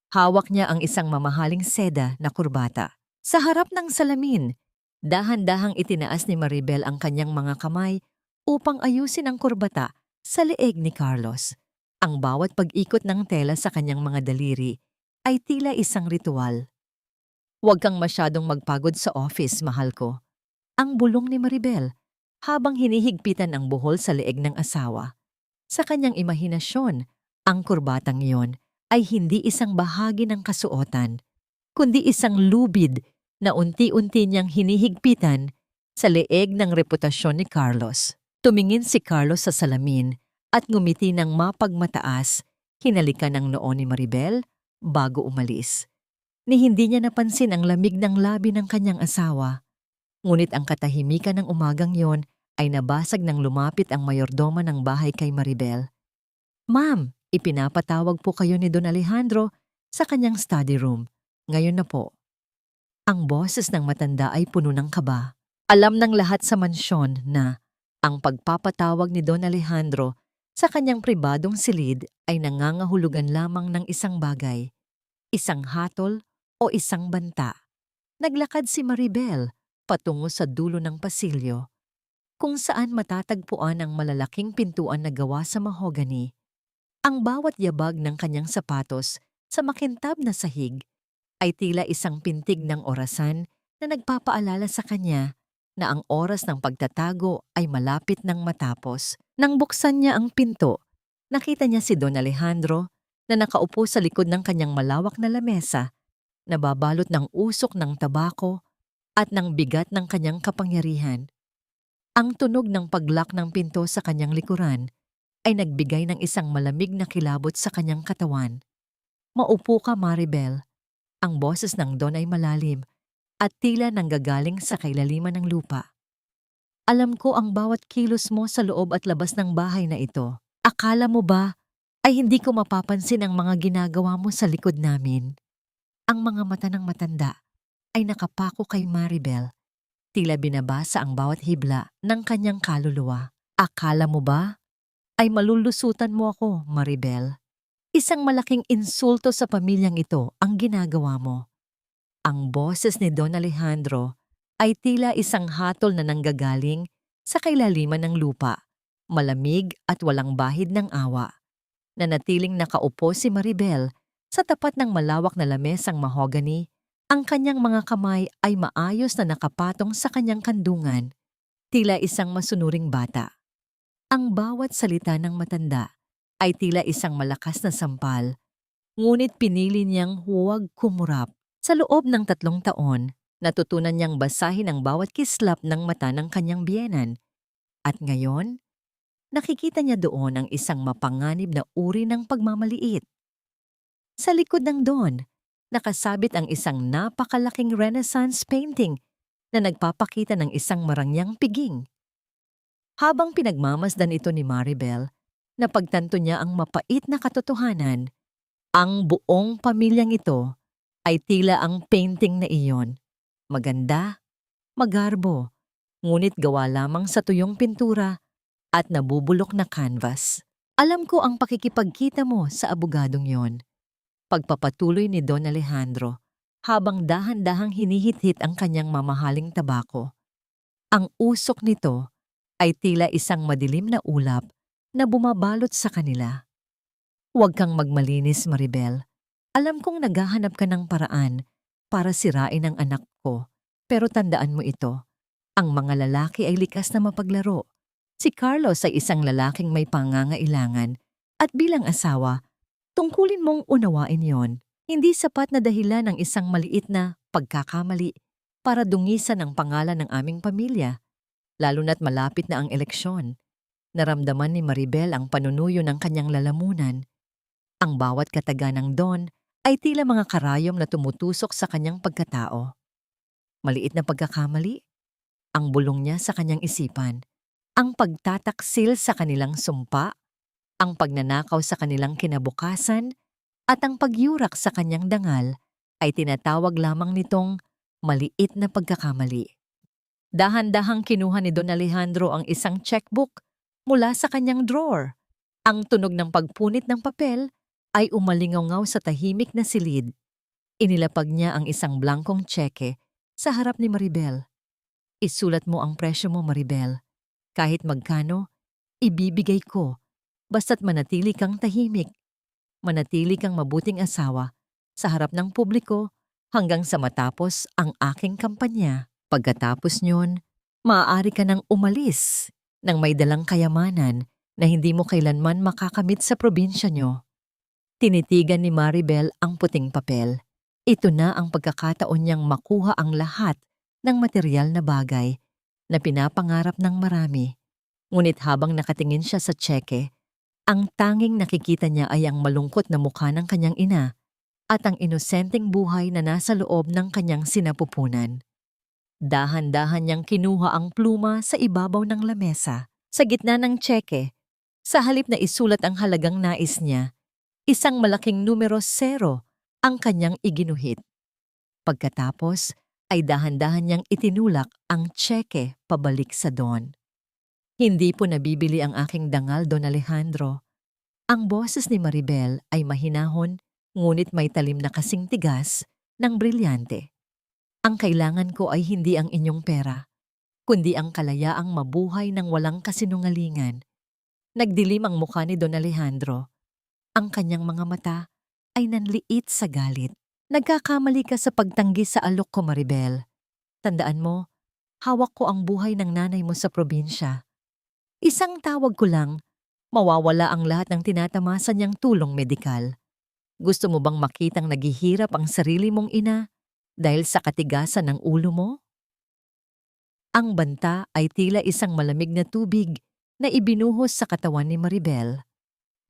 Hawak niya ang isang mamahaling seda na kurbata. Sa harap ng salamin, dahan-dahang itinaas ni Maribel ang kanyang mga kamay upang ayusin ang kurbata sa leeg ni Carlos. Ang bawat pag-ikot ng tela sa kanyang mga daliri ay tila isang ritual. Huwag kang masyadong magpagod sa office, mahal ko. ang bulong ni Maribel habang hinihigpitan ang buhol sa leeg ng asawa. Sa kanyang imahinasyon, ang kurbatang iyon ay hindi isang bahagi ng kasuotan, kundi isang lubid na unti-unti niyang hinihigpitan sa leeg ng reputasyon ni Carlos. Tumingin si Carlos sa salamin at ngumiti ng mapagmataas, hinalikan ang noo ni Maribel bago umalis. Ni hindi niya napansin ang lamig ng labi ng kanyang asawa. Ngunit ang katahimikan ng umagang yon ay nabasag nang lumapit ang mayordoma ng bahay kay Maribel. "Ma'am, ipinapatawag po kayo ni Don Alejandro sa kanyang study room. Ngayon na po." Ang boses ng matanda ay puno ng kaba. Alam ng lahat sa mansyon na ang pagpapatawag ni Don Alejandro sa kanyang pribadong silid ay nangangahulugan lamang ng isang bagay, isang hatol o isang banta. Naglakad si Maribel patungo sa dulo ng pasilyo, kung saan matatagpuan ang malalaking pintuan na gawa sa mahogany. Ang bawat yabag ng kanyang sapatos sa makintab na sahig ay tila isang pintig ng orasan na nagpapaalala sa kanya na ang oras ng pagtatago ay malapit nang matapos. Nang buksan niya ang pinto, nakita niya si Don Alejandro na nakaupo sa likod ng kanyang malawak na lamesa, nababalot ng usok ng tabako at ng bigat ng kanyang kapangyarihan. Ang tunog ng paglock ng pinto sa kanyang likuran ay nagbigay ng isang malamig na kilabot sa kanyang katawan. "Maupo ka, Maribel." Ang boses ng Don ay malalim at tila nanggagaling sa kailaliman ng lupa. "Alam ko ang bawat kilos mo sa loob at labas ng bahay na ito. Akala mo ba ay hindi ko mapapansin ang mga ginagawa mo sa likod namin?" Ang mga mata ng matanda ay nakapako kay Maribel. Tila binabasa ang bawat hibla ng kanyang kaluluwa. "Akala mo ba ay malulusutan mo ako, Maribel? Isang malaking insulto sa pamilyang ito ang ginagawa mo." Ang boses ni Don Alejandro ay tila isang hatol na nanggagaling sa kailaliman ng lupa, malamig at walang bahid ng awa. Nanatiling nakaupo si Maribel sa tapat ng malawak na lamesang mahogany. Ang kanyang mga kamay ay maayos na nakapatong sa kanyang kandungan, tila isang masunuring bata. Ang bawat salita ng matanda ay tila isang malakas na sampal, ngunit pinili niyang huwag kumurap. Sa loob ng 3 taon, natutunan niyang basahin ang bawat kislap ng mata ng kanyang biyenan. At ngayon, nakikita niya doon ang isang mapanganib na uri ng pagmamaliit. Sa likod ng Don, nakasabit ang isang napakalaking Renaissance painting na nagpapakita ng isang marangyang piging. Habang pinagmamasdan ito ni Maribel, napagtanto niya ang mapait na katotohanan. Ang buong pamilyang ito ay tila ang painting na iyon. Maganda, magarbo, ngunit gawa lamang sa tuyong pintura at nabubulok na canvas. "Alam ko ang pakikipagkita mo sa abogadong yon." Pagpapatuloy ni Don Alejandro habang dahan-dahang hinihit-hit ang kanyang mamahaling tabako. Ang usok nito ay tila isang madilim na ulap na bumabalot sa kanila. "Huwag kang magmalinis, Maribel. Alam kong naghahanap ka ng paraan para sirain ang anak ko, pero tandaan mo ito, ang mga lalaki ay likas na mapaglaro. Si Carlos ay isang lalaking may pangangailangan at bilang asawa, tungkulin mong unawain yon. Hindi sapat na dahilan ng isang maliit na pagkakamali para dungisan ang pangalan ng aming pamilya, lalo na't malapit na ang eleksyon." Naramdaman ni Maribel ang panunuyo ng kanyang lalamunan. Ang bawat kataga ng Don ay tila mga karayom na tumutusok sa kanyang pagkatao. Maliit na pagkakamali, ang bulong niya sa kanyang isipan, ang pagtataksil sa kanilang sumpa, ang pagnanakaw sa kanilang kinabukasan, at ang pagyurak sa kanyang dangal ay tinatawag lamang nitong maliit na pagkakamali. Dahan-dahang kinuha ni Don Alejandro ang isang checkbook mula sa kanyang drawer. Ang tunog ng pagpunit ng papel ay umalingaw sa tahimik na silid. Inilapag niya ang isang blankong tseke sa harap ni Maribel. "Isulat mo ang presyo mo, Maribel. Kahit magkano, ibibigay ko, basta't manatili kang tahimik. Manatili kang mabuting asawa sa harap ng publiko hanggang sa matapos ang aking kampanya." Pagkatapos niyon, Maaari ka nang umalis nang may dalang kayamanan na hindi mo kailanman makakamit sa probinsya nyo. Tinitigan ni Maribel ang puting papel. Ito na ang pagkakataon niyang makuha ang lahat ng material na bagay na pinapangarap ng marami. Ngunit habang nakatingin siya sa tseke, ang tanging nakikita niya ay ang malungkot na mukha ng kanyang ina at ang inosenteng buhay na nasa loob ng kanyang sinapupunan. Dahan-dahan niyang kinuha ang pluma sa ibabaw ng lamesa, sa gitna ng tseke. Sa halip na isulat ang halagang nais niya, isang malaking numero 0 ang kanyang iginuhit. Pagkatapos ay dahan-dahan niyang itinulak ang tseke pabalik sa Don. Hindi po nabibili ang aking dangal, Don Alejandro. Ang boses ni Maribel ay mahinahon, ngunit may talim na kasing tigas ng brilyante. Ang kailangan ko ay hindi ang inyong pera, kundi ang kalayaang mabuhay ng walang kasinungalingan. Nagdilim ang mukha ni Don Alejandro. Ang kanyang mga mata ay nanliit sa galit. Nagkakamali ka sa pagtanggi sa alok ko, Maribel. Tandaan mo, hawak ko ang buhay ng nanay mo sa probinsya. Isang tawag ko lang, mawawala ang lahat ng tinatamasa niyang tulong medikal. Gusto mo bang makitang naghihirap ang sarili mong ina dahil sa katigasan ng ulo mo? Ang banta ay tila isang malamig na tubig na ibinuhos sa katawan ni Maribel.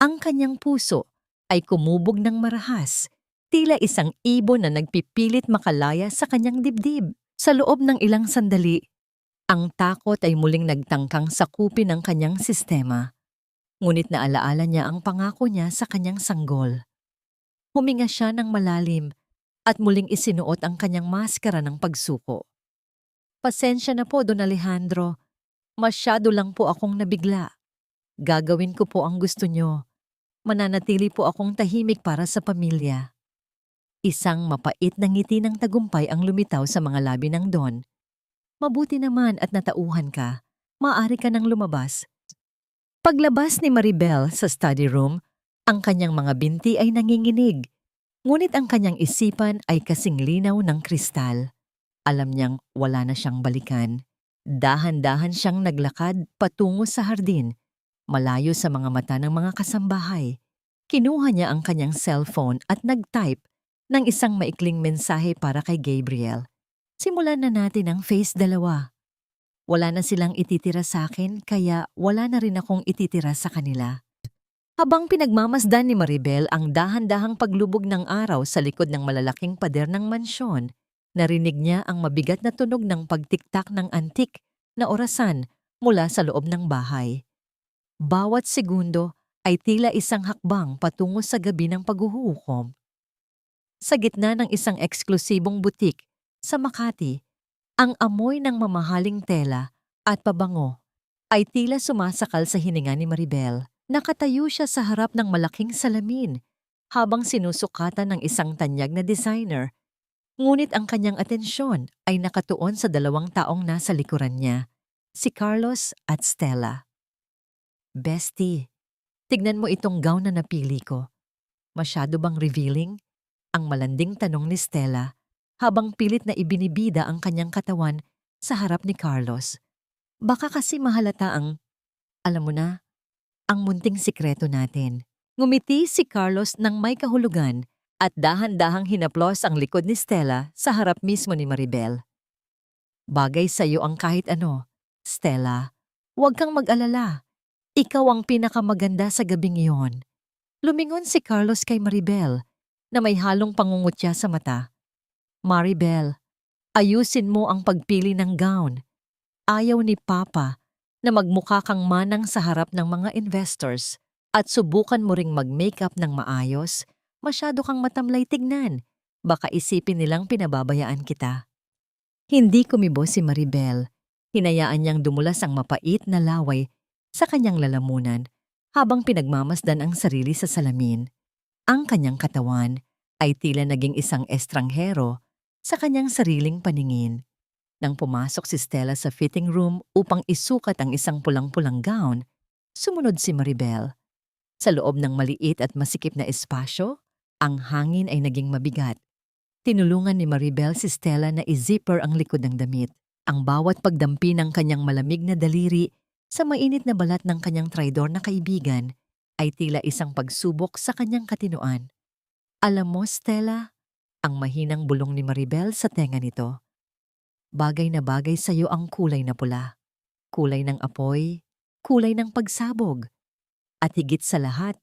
Ang kanyang puso ay kumubog ng marahas, tila isang ibon na nagpipilit makalaya sa kanyang dibdib. Sa loob ng ilang sandali, ang takot ay muling nagtangkang sakupin ang kanyang sistema. Ngunit naalaala niya ang pangako niya sa kanyang sanggol. Huminga siya ng malalim at muling isinuot ang kanyang maskara ng pagsuko. Pasensya na po, Don Alejandro. Masyado lang po akong nabigla. Gagawin ko po ang gusto niyo. Mananatili po akong tahimik para sa pamilya. Isang mapait na ngiti ng tagumpay ang lumitaw sa mga labi ng Don. Mabuti naman at natauhan ka. Maaari ka nang lumabas. Paglabas ni Maribel sa study room, ang kanyang mga binti ay nanginginig. Ngunit ang kanyang isipan ay kasing linaw ng kristal. Alam niyang wala na siyang balikan. Dahan-dahan siyang naglakad patungo sa hardin, malayo sa mga mata ng mga kasambahay. Kinuha niya ang kanyang cellphone at nag-type ng isang maikling mensahe para kay Gabriel. Simulan na natin ang phase 2. Wala na silang ititira sa akin, kaya wala na rin akong ititira sa kanila. Habang pinagmamasdan ni Maribel ang dahan-dahang paglubog ng araw sa likod ng malalaking pader ng mansyon, narinig niya ang mabigat na tunog ng pagtiktak ng antik na orasan mula sa loob ng bahay. Bawat segundo ay tila isang hakbang patungo sa gabi ng paghuhukom. Sa gitna ng isang eksklusibong butik sa Makati, ang amoy ng mamahaling tela at pabango ay tila sumasakal sa hininga ni Maribel. Nakatayo siya sa harap ng malaking salamin habang sinusukatan ng isang tanyag na designer. Ngunit ang kanyang atensyon ay nakatuon sa 2 taong nasa likuran niya, si Carlos at Stella. Bestie, tignan mo itong gown na napili ko. Masyado bang revealing? Ang malanding tanong ni Stella habang pilit na ibinibida ang kanyang katawan sa harap ni Carlos. Baka kasi mahalata alam mo na, ang munting sikreto natin. Ngumiti si Carlos ng may kahulugan at dahan-dahang hinaplos ang likod ni Stella sa harap mismo ni Maribel. Bagay sa iyo ang kahit ano, Stella. Huwag kang mag-alala. Ikaw ang pinakamaganda sa gabing iyon. Lumingon si Carlos kay Maribel na may halong pangungutya sa mata. Maribel, ayusin mo ang pagpili ng gown. Ayaw ni Papa na magmukha kang manang sa harap ng mga investors at subukan mo ring mag-makeup ng maayos. Masyado kang matamlay tignan. Baka isipin nilang pinababayaan kita. Hindi kumibo si Maribel. Hinayaan niyang dumulas ang mapait na laway sa kanyang lalamunan habang pinagmamasdan ang sarili sa salamin. Ang kanyang katawan ay tila naging isang estranghero sa kanyang sariling paningin. Nang pumasok si Stella sa fitting room upang isukat ang isang pulang-pulang gown, sumunod si Maribel. Sa loob ng maliit at masikip na espasyo, ang hangin ay naging mabigat. Tinulungan ni Maribel si Stella na i-zipper ang likod ng damit. Ang bawat pagdampi ng kanyang malamig na daliri sa mainit na balat ng kanyang traidor na kaibigan ay tila isang pagsubok sa kanyang katinoan. Alam mo, Stella, ang mahinang bulong ni Maribel sa tenga nito. Bagay na bagay sa iyo ang kulay na pula. Kulay ng apoy, kulay ng pagsabog, at higit sa lahat,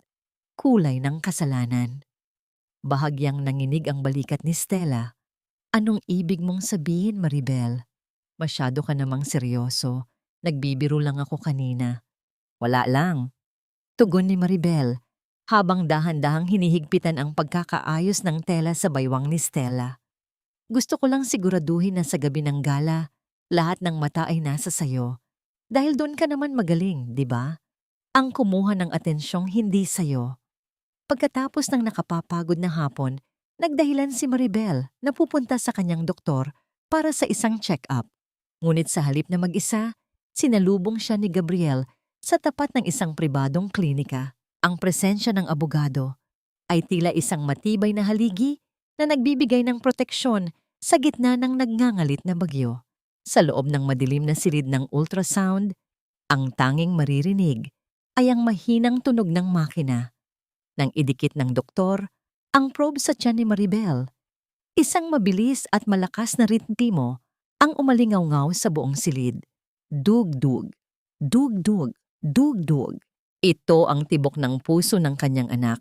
kulay ng kasalanan. Bahagyang nanginig ang balikat ni Stella. Anong ibig mong sabihin, Maribel? Masyado ka namang seryoso. Nagbibiro lang ako kanina. Wala lang. Tugon ni Maribel, habang dahan-dahang hinihigpitan ang pagkakaayos ng tela sa baywang ni Stella. Gusto ko lang siguraduhin na sa gabi ng gala, lahat ng mata ay nasa sayo. Dahil doon ka naman magaling, di ba? Ang kumuha ng atensyong hindi sayo. Pagkatapos ng nakapapagod na hapon, nagdahilan si Maribel na pupunta sa kanyang doktor para sa isang check-up. Ngunit sa halip na mag-isa, sinalubong siya ni Gabriel sa tapat ng isang pribadong klinika. Ang presensya ng abogado ay tila isang matibay na haligi na nagbibigay ng proteksyon sa gitna ng nagngangalit na bagyo. Sa loob ng madilim na silid ng ultrasound, ang tanging maririnig ay ang mahinang tunog ng makina. Nang idikit ng doktor, ang probe sa tiyan ni Maribel. Isang mabilis at malakas na ritmo ang umalingaw-ngaw sa buong silid. Dug-dug, dug-dug, dug-dug. Ito ang tibok ng puso ng kanyang anak.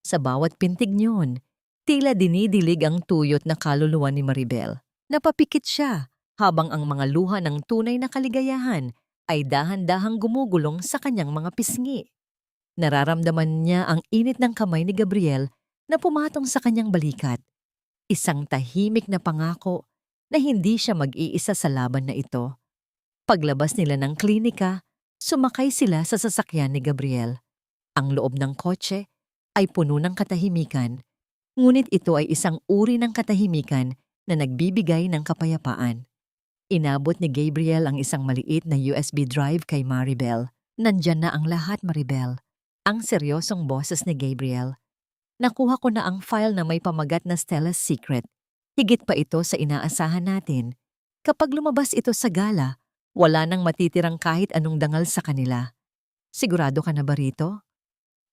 Sa bawat pintig niyon, tila dinidilig ang tuyot na kaluluwa ni Maribel. Napapikit siya habang ang mga luha ng tunay na kaligayahan ay dahan-dahang gumugulong sa kanyang mga pisngi. Nararamdaman niya ang init ng kamay ni Gabriel na pumatong sa kanyang balikat. Isang tahimik na pangako na hindi siya mag-iisa sa laban na ito. Paglabas nila ng klinika, sumakay sila sa sasakyan ni Gabriel. Ang loob ng kotse ay puno ng katahimikan, ngunit ito ay isang uri ng katahimikan na nagbibigay ng kapayapaan. Inabot ni Gabriel ang isang maliit na USB drive kay Maribel. Nandyan na ang lahat, Maribel. Ang seryosong boses ni Gabriel. Nakuha ko na ang file na may pamagat na Stella's Secret. Higit pa ito sa inaasahan natin. Kapag lumabas ito sa gala, wala nang matitirang kahit anong dangal sa kanila. Sigurado ka na ba rito?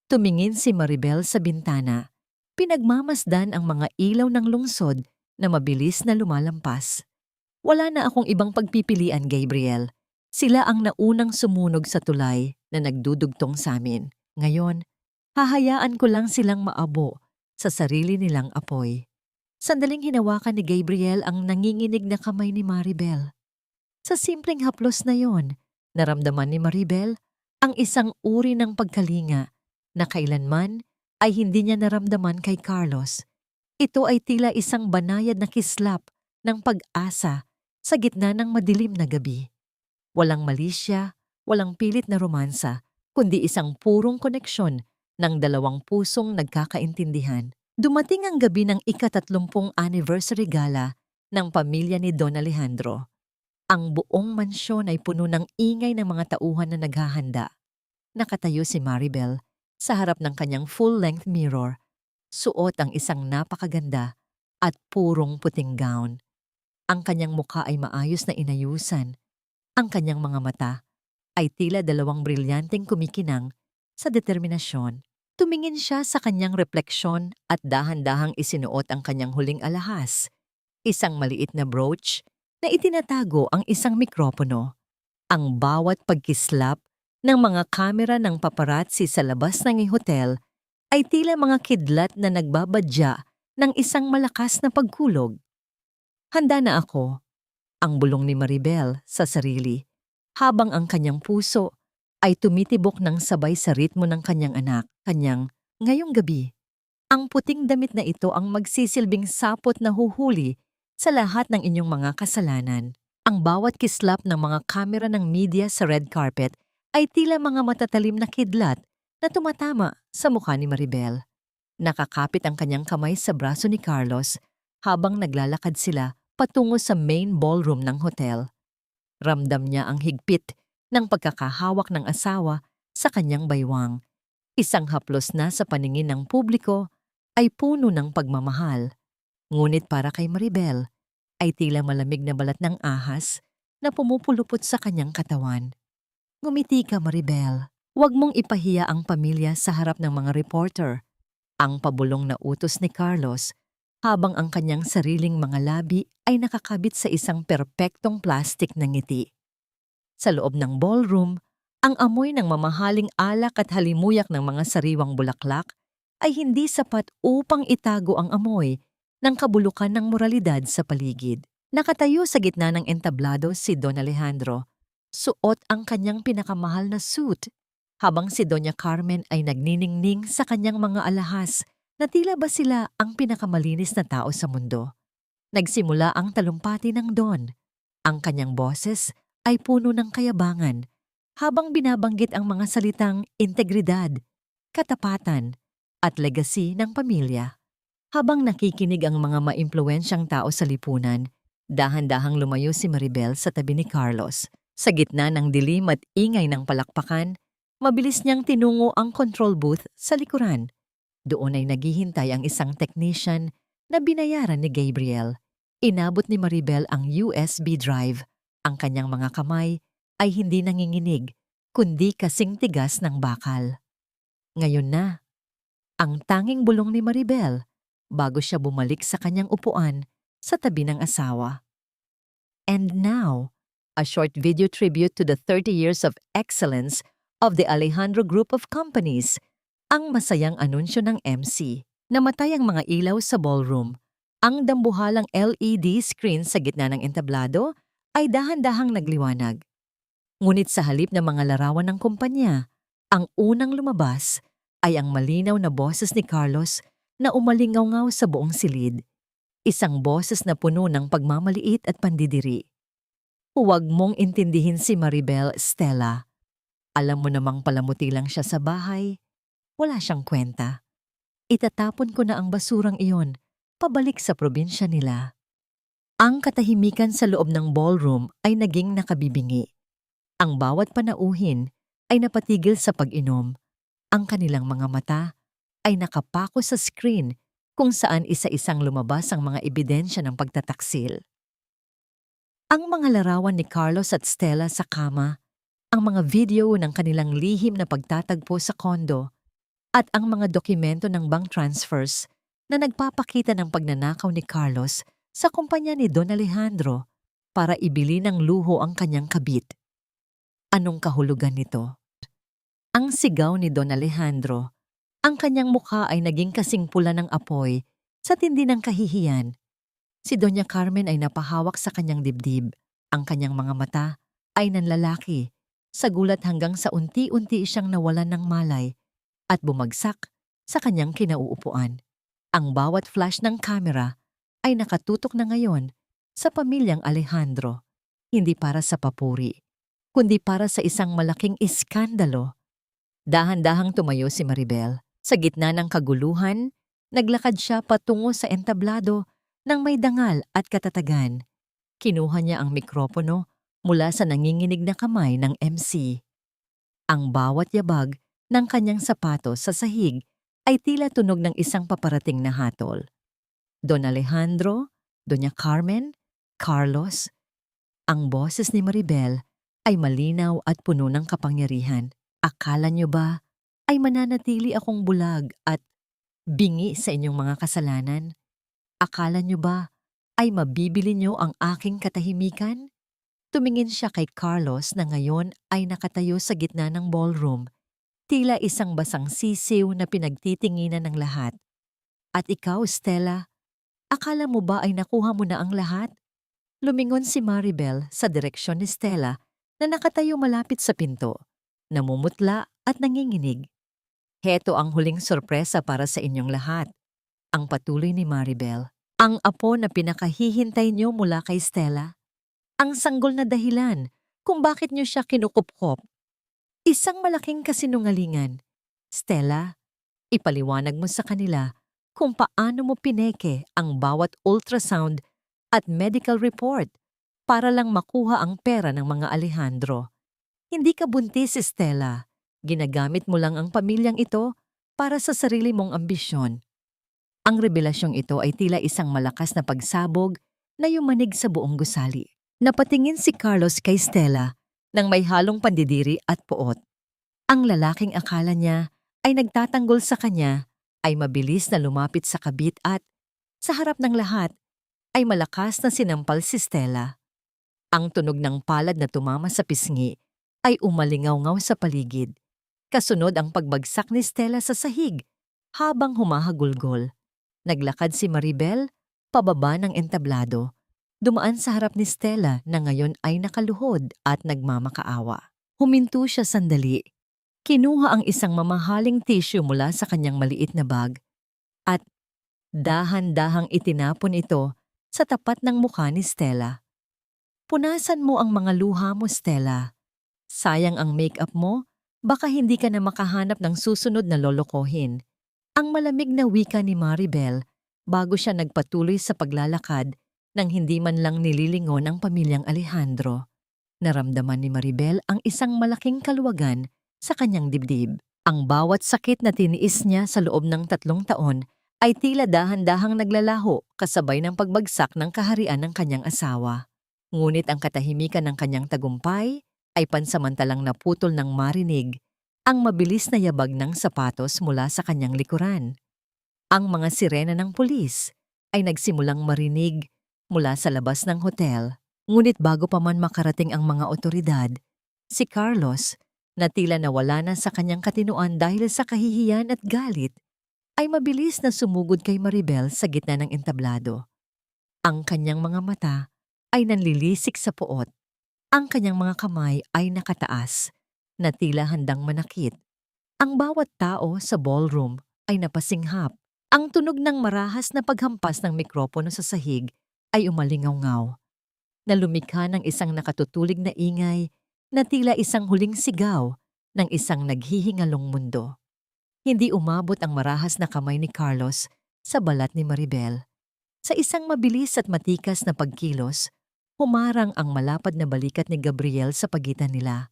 Tumingin si Maribel sa bintana. Pinagmamasdan ang mga ilaw ng lungsod na mabilis na lumalampas. Wala na akong ibang pagpipilian, Gabriel. Sila ang naunang sumunog sa tulay na nagdudugtong sa amin. Ngayon, hahayaan ko lang silang maabo sa sarili nilang apoy. Sandaling hinawakan ni Gabriel ang nanginginig na kamay ni Maribel. Sa simpleng haplos na yon, naramdaman ni Maribel ang isang uri ng pagkalinga na kailanman ay hindi niya naramdaman kay Carlos. Ito ay tila isang banayad na kislap ng pag-asa sa gitna ng madilim na gabi. Walang malisya, walang pilit na romansa, kundi isang purong koneksyon ng dalawang pusong nagkakaintindihan. Dumating ang gabi ng ika-30 anniversary gala ng pamilya ni Don Alejandro. Ang buong mansyon ay puno ng ingay ng mga tauhan na naghahanda. Nakatayo si Maribel sa harap ng kanyang full-length mirror. Suot ang isang napakaganda at purong puting gown. Ang kanyang mukha ay maayos na inayusan. Ang kanyang mga mata ay tila dalawang brilyanteng kumikinang sa determinasyon. Tumingin siya sa kanyang refleksyon at dahan-dahang isinuot ang kanyang huling alahas. Isang maliit na brooch na itinatago ang isang mikropono. Ang bawat pagkislap ng mga kamera ng paparazzi sa labas ng hotel ay tila mga kidlat na nagbabadya ng isang malakas na pagkulog. Handa na ako, ang bulong ni Maribel sa sarili, habang ang kanyang puso ay tumitibok ng sabay sa ritmo ng kanyang anak, kanyang ngayong gabi. Ang puting damit na ito ang magsisilbing sapot na huhuli sa lahat ng inyong mga kasalanan. Ang bawat kislap ng mga kamera ng media sa red carpet ay tila mga matatalim na kidlat na tumatama sa mukha ni Maribel. Nakakapit ang kanyang kamay sa braso ni Carlos habang naglalakad sila patungo sa main ballroom ng hotel. Ramdam niya ang higpit ng pagkakahawak ng asawa sa kanyang baywang. Isang haplos na sa paningin ng publiko ay puno ng pagmamahal. Ngunit para kay Maribel, ay tila malamig na balat ng ahas na pumupulupot sa kanyang katawan. Ngumiti ka, Maribel. Huwag mong ipahiya ang pamilya sa harap ng mga reporter. Ang pabulong na utos ni Carlos habang ang kanyang sariling mga labi ay nakakabit sa isang perpektong plastik na ngiti. Sa loob ng ballroom, ang amoy ng mamahaling alak at halimuyak ng mga sariwang bulaklak ay hindi sapat upang itago ang amoy ng kabulukan ng moralidad sa paligid. Nakatayo sa gitna ng entablado si Don Alejandro, suot ang kanyang pinakamahal na suit, habang si Doña Carmen ay nagniningning sa kanyang mga alahas na tila ba sila ang pinakamalinis na tao sa mundo. Nagsimula ang talumpati ng Don. Ang kanyang boses ay puno ng kayabangan habang binabanggit ang mga salitang integridad, katapatan, at legacy ng pamilya. Habang nakikinig ang mga maimpluwensyang tao sa lipunan, dahan-dahang lumayo si Maribel sa tabi ni Carlos. Sa gitna ng dilim at ingay ng palakpakan, mabilis niyang tinungo ang control booth sa likuran. Doon ay naghihintay ang isang technician na binayaran ni Gabriel. Inabot ni Maribel ang USB drive. Ang kanyang mga kamay ay hindi nanginginig, kundi kasing tigas ng bakal. Ngayon na, ang tanging bulong ni Maribel bago siya bumalik sa kanyang upuan sa tabi ng asawa. And now, a short video tribute to the 30 years of excellence of the Alejandro Group of Companies. Ang masayang anunsyo ng MC. Namatay ang mga ilaw sa ballroom. Ang dambuhalang LED screen sa gitna ng entablado ay dahan-dahang nagliwanag. Ngunit sa halip ng mga larawan ng kumpanya, ang unang lumabas ay ang malinaw na boses ni Carlos na umalingaw-ngaw sa buong silid. Isang boses na puno ng pagmamaliit at pandidiri. Huwag mong intindihin si Maribel, Stella. Alam mo namang palamuti lang siya sa bahay. Wala siyang kwenta. Itatapon ko na ang basurang iyon, pabalik sa probinsya nila. Ang katahimikan sa loob ng ballroom ay naging nakabibingi. Ang bawat panauhin ay napatigil sa pag-inom. Ang kanilang mga mata ay nakapako sa screen kung saan isa-isang lumabas ang mga ebidensya ng pagtataksil. Ang mga larawan ni Carlos at Stella sa kama, ang mga video ng kanilang lihim na pagtatagpo sa kondo, at ang mga dokumento ng bank transfers na nagpapakita ng pagnanakaw ni Carlos sa kumpanya ni Don Alejandro para ibili ng luho ang kanyang kabit. Anong kahulugan nito? Ang sigaw ni Don Alejandro, ang kanyang mukha ay naging kasing pula ng apoy sa tindi ng kahihiyan. Si Doña Carmen ay napahawak sa kanyang dibdib. Ang kanyang mga mata ay nanlalaki, sa gulat hanggang sa unti-unti siyang nawalan ng malay at bumagsak sa kanyang kinauupuan. Ang bawat flash ng kamera ay nakatutok na ngayon sa pamilyang Alejandro, hindi para sa papuri, kundi para sa isang malaking iskandalo. Dahan-dahang tumayo si Maribel. Sa gitna ng kaguluhan, naglakad siya patungo sa entablado ng may dangal at katatagan. Kinuha niya ang mikropono mula sa nanginginig na kamay ng MC. Ang bawat yabag ng kanyang sapatos sa sahig ay tila tunog ng isang paparating na hatol. Don Alejandro, Doña Carmen, Carlos. Ang boses ni Maribel ay malinaw at puno ng kapangyarihan. Akala niyo ba ay mananatili akong bulag at bingi sa inyong mga kasalanan? Akala niyo ba ay mabibili niyo ang aking katahimikan? Tumingin siya kay Carlos na ngayon ay nakatayo sa gitna ng ballroom, tila isang basang sisiw na pinagtitinginan ng lahat. At ikaw, Stella, akala mo ba ay nakuha mo na ang lahat? Lumingon si Maribel sa direksyon ni Stella na nakatayo malapit sa pinto, namumutla at nanginginig. Heto ang huling sorpresa para sa inyong lahat. Ang patuloy ni Maribel. Ang apo na pinakahihintay niyo mula kay Stella. Ang sanggol na dahilan kung bakit niyo siya kinukupkop. Isang malaking kasinungalingan. Stella, ipaliwanag mo sa kanila kung paano mo pineke ang bawat ultrasound at medical report para lang makuha ang pera ng mga Alejandro. Hindi ka buntis, Stella. Ginagamit mo lang ang pamilyang ito para sa sarili mong ambisyon. Ang revelasyong ito ay tila isang malakas na pagsabog na yumanig sa buong gusali. Napatingin si Carlos kay Stella nang may halong pandidiri at poot. Ang lalaking akala niya ay nagtatanggol sa kanya ay mabilis na lumapit sa kabit at, sa harap ng lahat, ay malakas na sinampal si Stella. Ang tunog ng palad na tumama sa pisngi ay umalingaw-ngaw sa paligid. Kasunod ang pagbagsak ni Stella sa sahig habang humahagulgol. Naglakad si Maribel pababa ng entablado. Dumaan sa harap ni Stella na ngayon ay nakaluhod at nagmamakaawa. Huminto siya sandali. Kinuha ang isang mamahaling tissue mula sa kanyang maliit na bag at dahan-dahang itinapon ito sa tapat ng mukha ni Stella. Punasan mo ang mga luha mo, Stella. Sayang ang make-up mo, baka hindi ka na makahanap ng susunod na lolokohin. Ang malamig na wika ni Maribel bago siya nagpatuloy sa paglalakad nang hindi man lang nililingon ang pamilyang Alejandro. Naramdaman ni Maribel ang isang malaking kaluwagan sa kanyang dibdib. Ang bawat sakit na tiniis niya sa loob ng 3 taon ay tila dahan-dahang naglalaho kasabay ng pagbagsak ng kaharian ng kanyang asawa. Ngunit ang katahimikan ng kanyang tagumpay ay pansamantalang naputol ng marinig ang mabilis na yabag ng sapatos mula sa kanyang likuran. Ang mga sirena ng pulis ay nagsimulang marinig mula sa labas ng hotel. Ngunit bago pa man makarating ang mga otoridad, si Carlos, na tila nawala na sa kanyang katinuan dahil sa kahihiyan at galit, ay mabilis na sumugod kay Maribel sa gitna ng entablado. Ang kanyang mga mata ay nanlilisik sa puot. Ang kanyang mga kamay ay nakataas, na tila handang manakit. Ang bawat tao sa ballroom ay napasinghap. Ang tunog ng marahas na paghampas ng mikropono sa sahig ay umalingaw-ngaw, na lumikha ng isang nakatutulig na ingay na tila isang huling sigaw ng isang naghihingalong mundo. Hindi umabot ang marahas na kamay ni Carlos sa balat ni Maribel. Sa isang mabilis at matikas na pagkilos, humarang ang malapad na balikat ni Gabriel sa pagitan nila.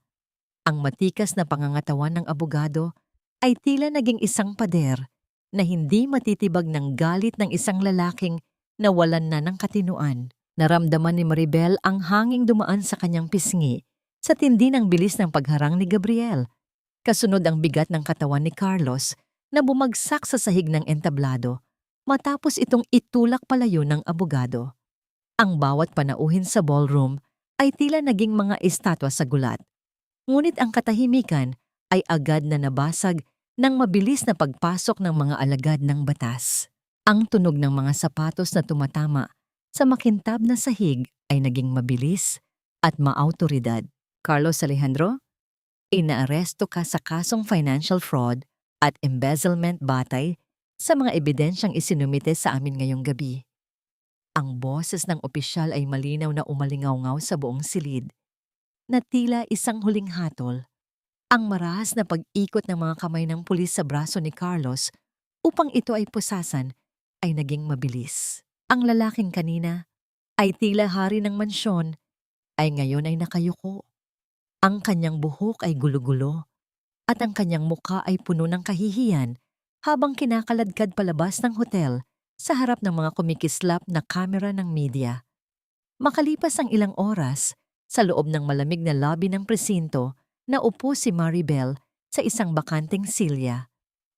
Ang matikas na pangangatawan ng abogado ay tila naging isang pader na hindi matitibag ng galit ng isang lalaking nawalan na ng katinuan. Naramdaman ni Maribel ang hanging dumaan sa kanyang pisngi sa tindi ng bilis ng pagharang ni Gabriel. Kasunod ang bigat ng katawan ni Carlos na bumagsak sa sahig ng entablado matapos itong itulak palayo ng abogado. Ang bawat panauhin sa ballroom ay tila naging mga estatwa sa gulat. Ngunit ang katahimikan ay agad na nabasag ng mabilis na pagpasok ng mga alagad ng batas. Ang tunog ng mga sapatos na tumatama sa makintab na sahig ay naging mabilis at maautoridad. Carlos Alejandro, inaaresto ka sa kasong financial fraud at embezzlement batay sa mga ebidensyang isinumite sa amin ngayong gabi. Ang boses ng opisyal ay malinaw na umalingaw-ngaw sa buong silid, na tila isang huling hatol. Ang marahas na pag-ikot ng mga kamay ng pulis sa braso ni Carlos upang ito ay pusasan ay naging mabilis. Ang lalaking kanina ay tila hari ng mansyon ay ngayon ay nakayuko. Ang kanyang buhok ay gulo-gulo at ang kanyang mukha ay puno ng kahihiyan habang kinakaladkad palabas ng hotel sa harap ng mga kumikislap na kamera ng media. Makalipas ang ilang oras, sa loob ng malamig na lobby ng presinto, naupo si Maribel sa isang bakanting silya.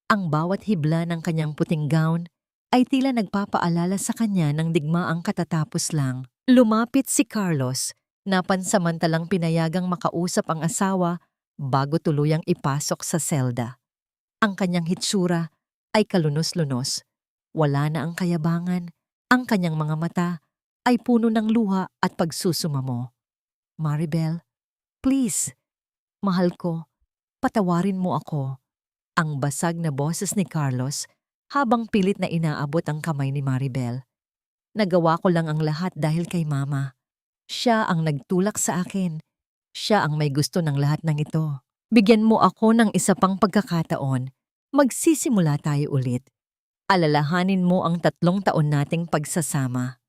Ang bawat hibla ng kanyang puting gown ay tila nagpapaalala sa kanya ng digmaang katatapos lang. Lumapit si Carlos na pansamantalang pinayagang makausap ang asawa bago tuluyang ipasok sa selda. Ang kanyang hitsura ay kalunos-lunos. Wala na ang kayabangan. Ang kanyang mga mata ay puno ng luha at pagsusumamo. Maribel, please, mahal ko, patawarin mo ako. Ang basag na boses ni Carlos habang pilit na inaabot ang kamay ni Maribel. Nagawa ko lang ang lahat dahil kay Mama. Siya ang nagtulak sa akin. Siya ang may gusto ng lahat ng ito. Bigyan mo ako ng isa pang pagkakataon. Magsisimula tayo ulit. Alalahanin mo ang 3 taon nating pagsasama.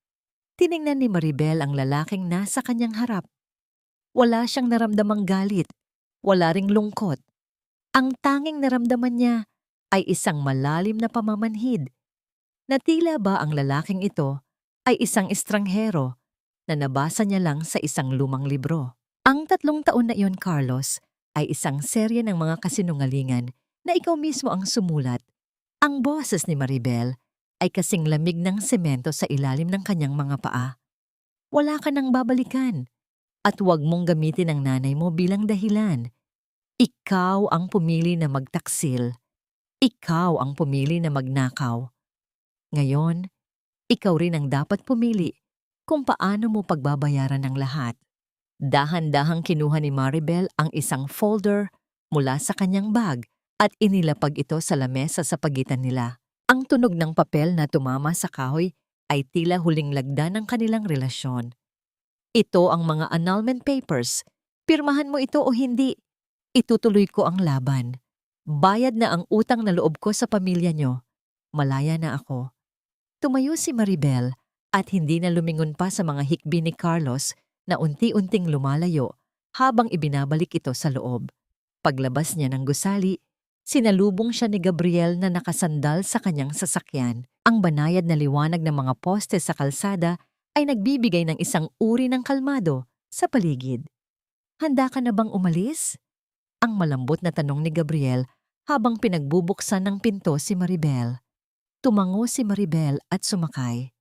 Tiningnan ni Maribel ang lalaking nasa kanyang harap. Wala siyang naramdamang galit. Wala ring lungkot. Ang tanging naramdaman niya ay isang malalim na pamamanhid, na tila ba ang lalaking ito ay isang estranghero na nabasa niya lang sa isang lumang libro. Ang 3 taon na iyon, Carlos, ay isang serye ng mga kasinungalingan na ikaw mismo ang sumulat. Ang boses ni Maribel ay kasing lamig ng semento sa ilalim ng kanyang mga paa. Wala ka nang babalikan at huwag mong gamitin ang nanay mo bilang dahilan. Ikaw ang pumili na magtaksil. Ikaw ang pumili na magnakaw. Ngayon, ikaw rin ang dapat pumili kung paano mo pagbabayaran ang lahat. Dahan-dahang kinuha ni Maribel ang isang folder mula sa kanyang bag at inilapag ito sa lamesa sa pagitan nila. Ang tunog ng papel na tumama sa kahoy ay tila huling lagda ng kanilang relasyon. Ito ang mga annulment papers. Pirmahan mo ito o hindi, itutuloy ko ang laban. Bayad na ang utang na loob ko sa pamilya nyo. Malaya na ako. Tumayo si Maribel at hindi na lumingon pa sa mga hikbi ni Carlos na unti-unting lumalayo habang ibinabalik ito sa loob. Paglabas niya ng gusali, sinalubong siya ni Gabriel na nakasandal sa kanyang sasakyan. Ang banayad na liwanag ng mga poste sa kalsada ay nagbibigay ng isang uri ng kalmado sa paligid. Handa ka na bang umalis? Ang malambot na tanong ni Gabriel habang pinagbubuksan ng pinto si Maribel. Tumango si Maribel at sumakay.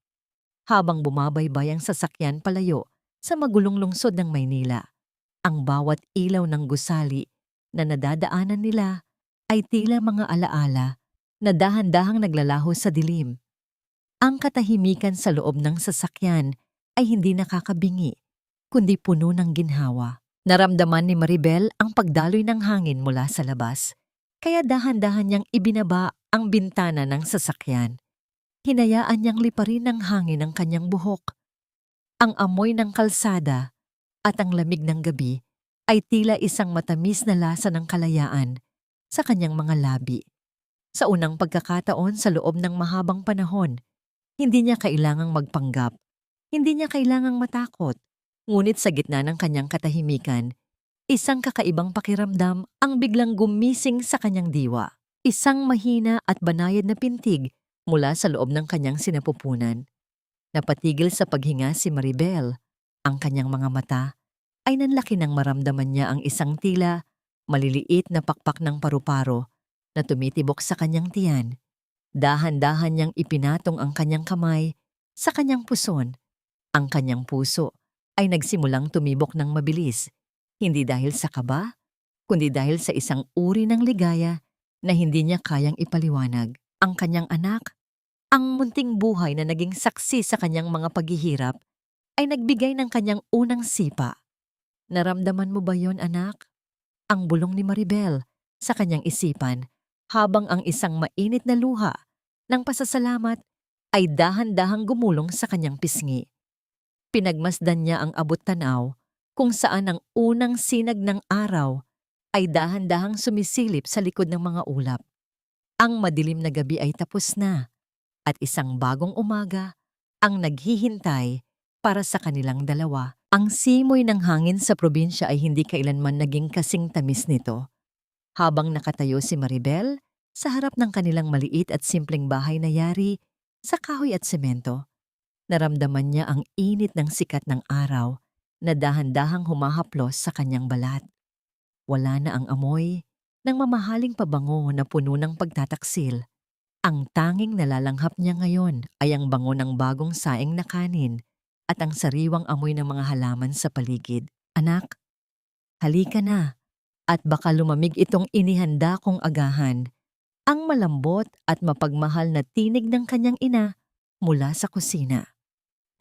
Habang bumabaybay ang sasakyan palayo sa magulong lungsod ng Maynila, ang bawat ilaw ng gusali na nadadaanan nila ay tila mga alaala na dahan-dahang naglalaho sa dilim. Ang katahimikan sa loob ng sasakyan ay hindi nakakabingi, kundi puno ng ginhawa. Naramdaman ni Maribel ang pagdaloy ng hangin mula sa labas, kaya dahan-dahan niyang ibinaba ang bintana ng sasakyan. Hinayaan niyang liparin ng hangin ang kanyang buhok. Ang amoy ng kalsada at ang lamig ng gabi ay tila isang matamis na lasa ng kalayaan sa kanyang mga labi. Sa unang pagkakataon sa loob ng mahabang panahon, hindi niya kailangang magpanggap, hindi niya kailangang matakot. Ngunit sa gitna ng kanyang katahimikan, isang kakaibang pakiramdam ang biglang gumising sa kanyang diwa. Isang mahina at banayad na pintig mula sa loob ng kanyang sinapupunan. Napatigil sa paghinga si Maribel. Ang kanyang mga mata ay nanlaki nang maramdaman niya ang isang tila maliliit na pakpak ng paru-paro na tumitibok sa kanyang tiyan. Dahan-dahan niyang ipinatong ang kanyang kamay sa kanyang puson. Ang kanyang puso ay nagsimulang tumibok ng mabilis, hindi dahil sa kaba, kundi dahil sa isang uri ng ligaya na hindi niya kayang ipaliwanag. Ang kanyang anak, ang munting buhay na naging saksi sa kanyang mga paghihirap, ay nagbigay ng kanyang unang sipa. Naramdaman mo ba yon, anak? Ang bulong ni Maribel sa kanyang isipan habang ang isang mainit na luha ng pasasalamat ay dahan-dahang gumulong sa kanyang pisngi. Pinagmasdan niya ang abot-tanaw kung saan ang unang sinag ng araw ay dahan-dahang sumisilip sa likod ng mga ulap. Ang madilim na gabi ay tapos na at isang bagong umaga ang naghihintay para sa kanilang dalawa. Ang simoy ng hangin sa probinsya ay hindi kailanman naging kasing tamis nito. Habang nakatayo si Maribel sa harap ng kanilang maliit at simpleng bahay na yari sa kahoy at semento, naramdaman niya ang init ng sikat ng araw na dahan-dahang humahaplos sa kanyang balat. Wala na ang amoy ng mamahaling pabango na puno ng pagtataksil. Ang tanging nalalanghap niya ngayon ay ang bango ng bagong saing na kanin at ang sariwang amoy ng mga halaman sa paligid. Anak, halika na at baka lumamig itong inihanda kong agahan. Ang malambot at mapagmahal na tinig ng kanyang ina mula sa kusina.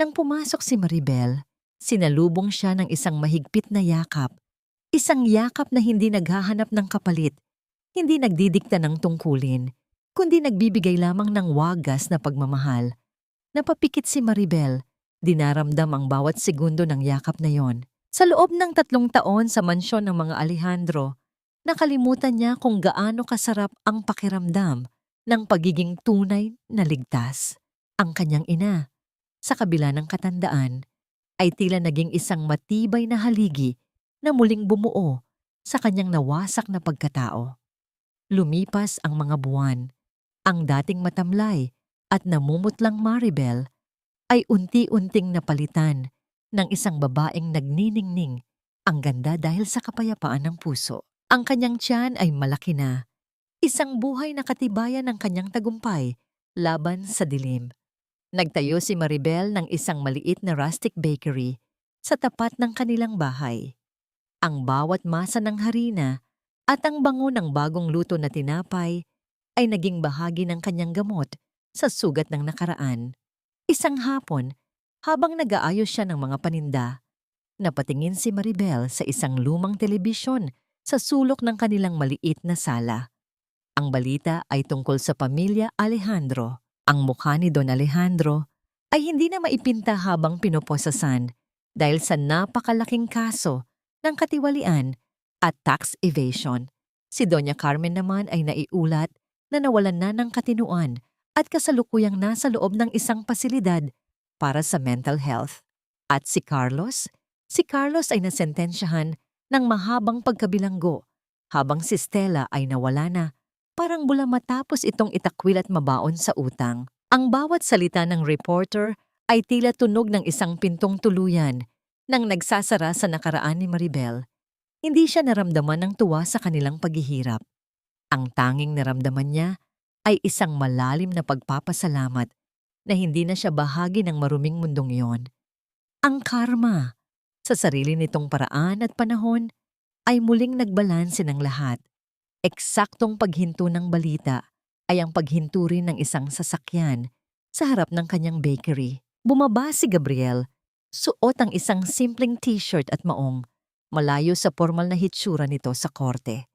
Nang pumasok si Maribel, sinalubong siya ng isang mahigpit na yakap. Isang yakap na hindi naghahanap ng kapalit, hindi nagdidikta ng tungkulin, kundi nagbibigay lamang ng wagas na pagmamahal. Napapikit si Maribel, dinaramdam ang bawat segundo ng yakap na yon. Sa loob ng 3 taon sa mansyon ng mga Alejandro, nakalimutan niya kung gaano kasarap ang pakiramdam ng pagiging tunay na ligtas. Ang kanyang ina, sa kabila ng katandaan, ay tila naging isang matibay na haligi na muling bumuo sa kanyang nawasak na pagkatao. Lumipas ang mga buwan. Ang dating matamlay at namumutlang Maribel ay unti-unting napalitan ng isang babaeng nagniningning. Ang ganda dahil sa kapayapaan ng puso. Ang kanyang tiyan ay malaki na, isang buhay na katibayan ng kanyang tagumpay laban sa dilim. Nagtayo si Maribel ng isang maliit na rustic bakery sa tapat ng kanilang bahay. Ang bawat masa ng harina at ang bango ng bagong luto na tinapay ay naging bahagi ng kanyang gamot sa sugat ng nakaraan. Isang hapon, habang nag-aayos siya ng mga paninda, napatingin si Maribel sa isang lumang telebisyon sa sulok ng kanilang maliit na sala. Ang balita ay tungkol sa pamilya Alejandro. Ang mukha ni Don Alejandro ay hindi na maipinta habang pinoposasan dahil sa napakalaking kaso ng katiwalian at tax evasion. Si Doña Carmen naman ay naiulat na nawalan na ng katinuan at kasalukuyang nasa loob ng isang pasilidad para sa mental health. At si Carlos ay nasentensyahan ng mahabang pagkabilanggo habang si Stella ay nawala na, parang bula matapos itong itakwil at mabaon sa utang. Ang bawat salita ng reporter ay tila tunog ng isang pintong tuluyan nang nagsasara sa nakaraan ni Maribel. Hindi siya naramdaman ng tuwa sa kanilang paghihirap. Ang tanging naramdaman niya ay isang malalim na pagpapasalamat na hindi na siya bahagi ng maruming mundong iyon. Ang karma, sa sarili nitong paraan at panahon, ay muling nagbalanse ng lahat. Eksaktong paghinto ng balita ay ang paghinto rin ng isang sasakyan sa harap ng kanyang bakery. Bumaba si Gabriel, suot ang isang simpleng t-shirt at maong, malayo sa formal na hitsura nito sa korte.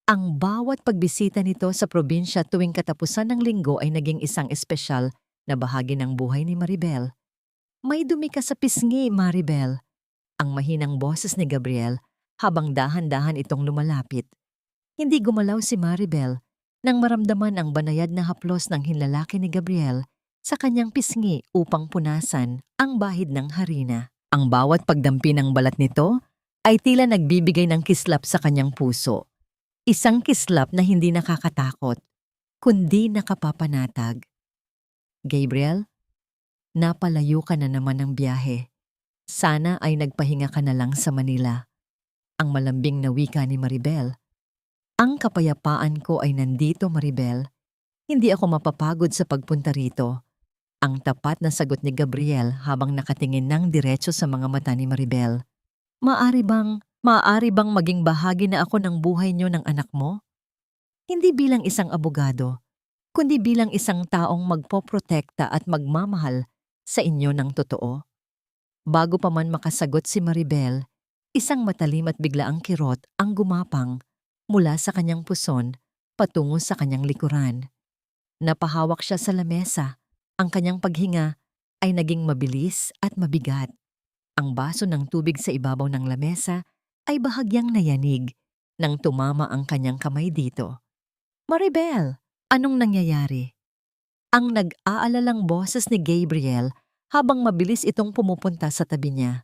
Ang bawat pagbisita nito sa probinsya tuwing katapusan ng linggo ay naging isang espesyal na bahagi ng buhay ni Maribel. May dumi ka sa pisngi, Maribel. Ang mahinang boses ni Gabriel habang dahan-dahan itong lumalapit. Hindi gumalaw si Maribel nang maramdaman ang banayad na haplos ng hinlalaki ni Gabriel sa kanyang pisngi upang punasan ang bahid ng harina. Ang bawat pagdampi ng balat nito ay tila nagbibigay ng kislap sa kanyang puso. Isang kislap na hindi nakakatakot, kundi nakapapanatag. Gabriel, napalayo ka na naman ng biyahe. Sana ay nagpahinga ka na lang sa Manila. Ang malambing na wika ni Maribel. Ang kapayapaan ko ay nandito, Maribel. Hindi ako mapapagod sa pagpunta rito. Ang tapat na sagot ni Gabriel habang nakatingin ng diretso sa mga mata ni Maribel. Maaari bang maging bahagi na ako ng buhay niyo ng anak mo? Hindi bilang isang abogado, kundi bilang isang taong magpoprotekta at magmamahal sa inyo ng totoo. Bago pa man makasagot si Maribel, isang matalim at biglaang kirot ang gumapang mula sa kanyang puson patungo sa kanyang likuran. Napahawak siya sa lamesa. Ang kanyang paghinga ay naging mabilis at mabigat. Ang baso ng tubig sa ibabaw ng lamesa ay bahagyang nayanig nang tumama ang kanyang kamay dito. Maribel, anong nangyayari? Ang nag-aalalang boses ni Gabriel habang mabilis itong pumupunta sa tabi niya.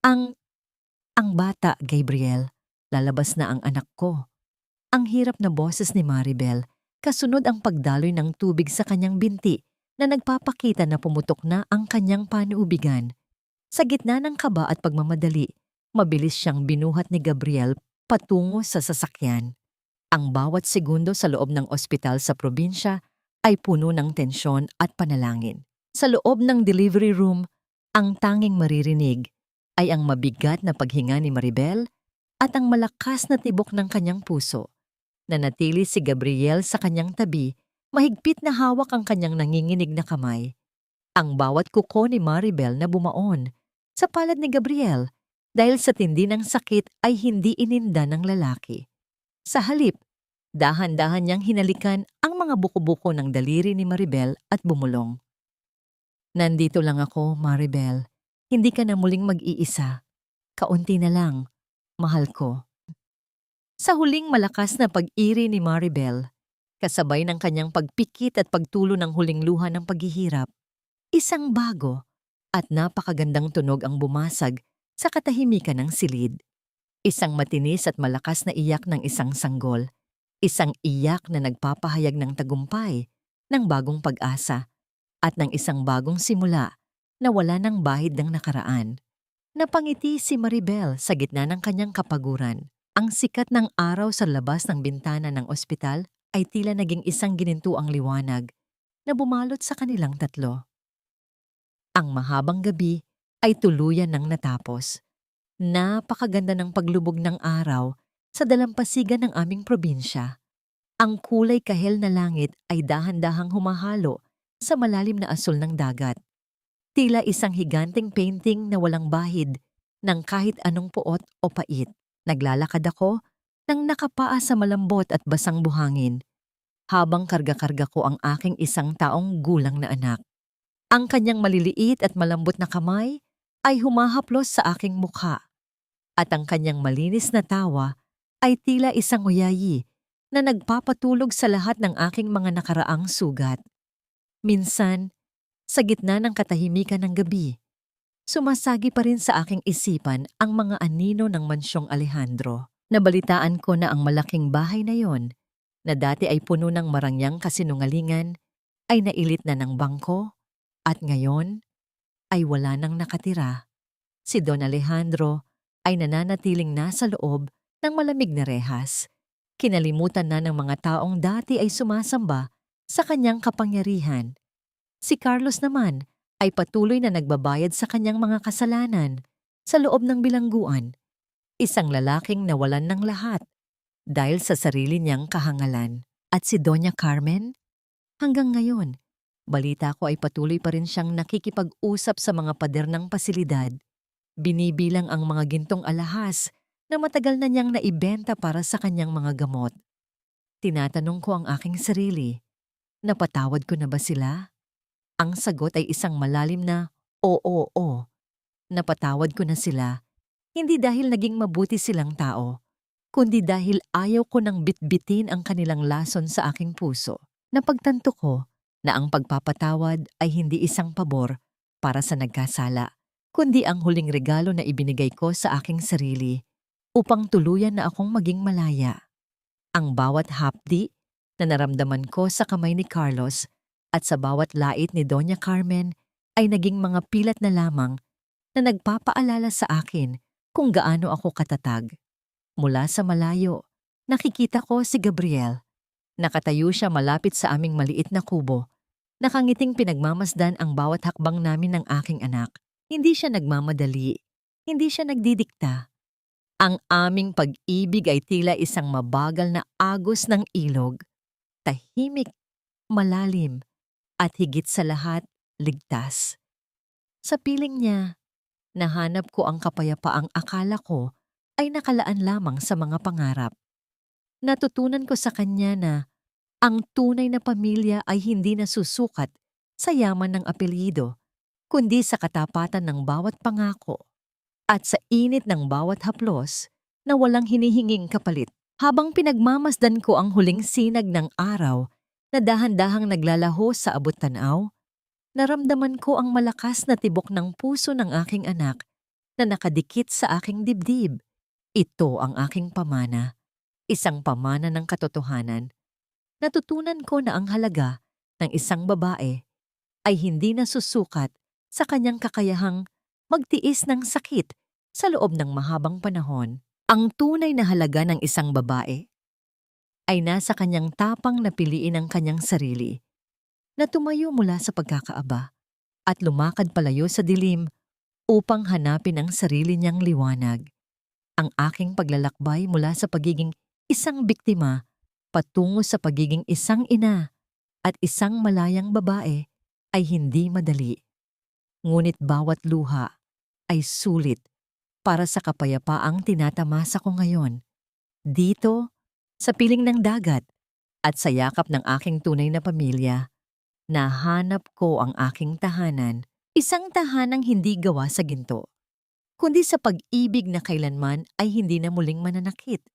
Ang bata, Gabriel. Lalabas na ang anak ko. Ang hirap na boses ni Maribel, kasunod ang pagdaloy ng tubig sa kanyang binti na nagpapakita na pumutok na ang kanyang panuubigan. Sa gitna ng kaba at pagmamadali, mabilis siyang binuhat ni Gabriel patungo sa sasakyan. Ang bawat segundo sa loob ng ospital sa probinsya ay puno ng tensyon at panalangin. Sa loob ng delivery room, ang tanging maririnig ay ang mabigat na paghinga ni Maribel at ang malakas na tibok ng kanyang puso. Nanatili si Gabriel sa kanyang tabi, mahigpit na hawak ang kanyang nanginginig na kamay. Ang bawat kuko ni Maribel na bumaon sa palad ni Gabriel dahil sa tindi ng sakit ay hindi ininda ng lalaki. Sa halip, dahan-dahan niyang hinalikan ang mga buko-buko ng daliri ni Maribel at bumulong. Nandito lang ako, Maribel. Hindi ka na muling mag-iisa. Kaunti na lang, mahal ko. Sa huling malakas na pag-iri ni Maribel, kasabay ng kanyang pagpikit at pagtulo ng huling luha ng paghihirap, isang bago at napakagandang tunog ang bumasag sa katahimikan ng silid. Isang matinis at malakas na iyak ng isang sanggol. Isang iyak na nagpapahayag ng tagumpay, ng bagong pag-asa, at ng isang bagong simula na wala ng bahid ng nakaraan. Napangiti si Maribel sa gitna ng kanyang kapaguran. Ang sikat ng araw sa labas ng bintana ng ospital ay tila naging isang ginintuang liwanag na bumalot sa kanilang tatlo. Ang mahabang gabi ay tuluyan ng natapos. Napakaganda ng paglubog ng araw sa dalampasigan ng aming probinsya. Ang kulay kahel na langit ay dahan-dahang humahalo sa malalim na asul ng dagat. Tila isang higanteng painting na walang bahid ng kahit anong puot o pait. Naglalakad ako nang nakapaa sa malambot at basang buhangin habang karga-karga ko ang aking isang taong gulang na anak. Ang kanyang maliliit at malambot na kamay ay humahaplos sa aking mukha at ang kanyang malinis na tawa ay tila isang uyayi na nagpapatulog sa lahat ng aking mga nakaraang sugat. Minsan, sa gitna ng katahimikan ng gabi, sumasagi pa rin sa aking isipan ang mga anino ng mansyong Alejandro. Nabalitaan ko na ang malaking bahay na yon, na dati ay puno ng marangyang kasinungalingan, ay nailit na ng bangko at ngayon ay wala nang nakatira. Si Don Alejandro ay nananatiling nasa loob ng malamig na rehas. Kinalimutan na ng mga taong dati ay sumasamba sa kanyang kapangyarihan. Si Carlos naman ay patuloy na nagbabayad sa kanyang mga kasalanan sa loob ng bilangguan. Isang lalaking nawalan ng lahat dahil sa sarili niyang kahangalan. At si Doña Carmen? Hanggang ngayon, balita ko ay patuloy pa rin siyang nakikipag-usap sa mga pader ng pasilidad. Binibilang ang mga gintong alahas na matagal na niyang naibenta para sa kanyang mga gamot. Tinatanong ko ang aking sarili, napatawad ko na ba sila? Ang sagot ay isang malalim na oo. Napatawad ko na sila, hindi dahil naging mabuti silang tao, kundi dahil ayaw ko nang bitbitin ang kanilang lason sa aking puso. Napagtanto ko na ang pagpapatawad ay hindi isang pabor para sa nagkasala, kundi ang huling regalo na ibinigay ko sa aking sarili upang tuluyan na akong maging malaya. Ang bawat hapdi na naramdaman ko sa kamay ni Carlos at sa bawat lait ni Doña Carmen ay naging mga pilat na lamang na nagpapaalala sa akin kung gaano ako katatag. Mula sa malayo, nakikita ko si Gabriel. Nakatayo siya malapit sa aming maliit na kubo. Nakangiting pinagmamasdan ang bawat hakbang namin ng aking anak. Hindi siya nagmamadali. Hindi siya nagdidikta. Ang aming pag-ibig ay tila isang mabagal na agos ng ilog. Tahimik, malalim, at higit sa lahat, ligtas. Sa piling niya, nahanap ko ang kapayapaang akala ko ay nakalaan lamang sa mga pangarap. Natutunan ko sa kanya na ang tunay na pamilya ay hindi nasusukat sa yaman ng apelyido, kundi sa katapatan ng bawat pangako at sa init ng bawat haplos na walang hinihinging kapalit. Habang pinagmamasdan ko ang huling sinag ng araw na dahan-dahang naglalaho sa abot tanaw, naramdaman ko ang malakas na tibok ng puso ng aking anak na nakadikit sa aking dibdib. Ito ang aking pamana, isang pamana ng katotohanan. Natutunan ko na ang halaga ng isang babae ay hindi nasusukat sa kanyang kakayahang magtiis ng sakit sa loob ng mahabang panahon. Ang tunay na halaga ng isang babae ay nasa kanyang tapang na piliin ang kanyang sarili, na tumayo mula sa pagkakaaba at lumakad palayo sa dilim upang hanapin ang sarili niyang liwanag. Ang aking paglalakbay mula sa pagiging isang biktima patungo sa pagiging isang ina at isang malayang babae ay hindi madali. Ngunit bawat luha ay sulit para sa kapayapaang tinatamasa ko ngayon. Dito, sa piling ng dagat at sa yakap ng aking tunay na pamilya, nahanap ko ang aking tahanan, isang tahanang hindi gawa sa ginto, kundi sa pag-ibig na kailanman ay hindi na muling mananakit.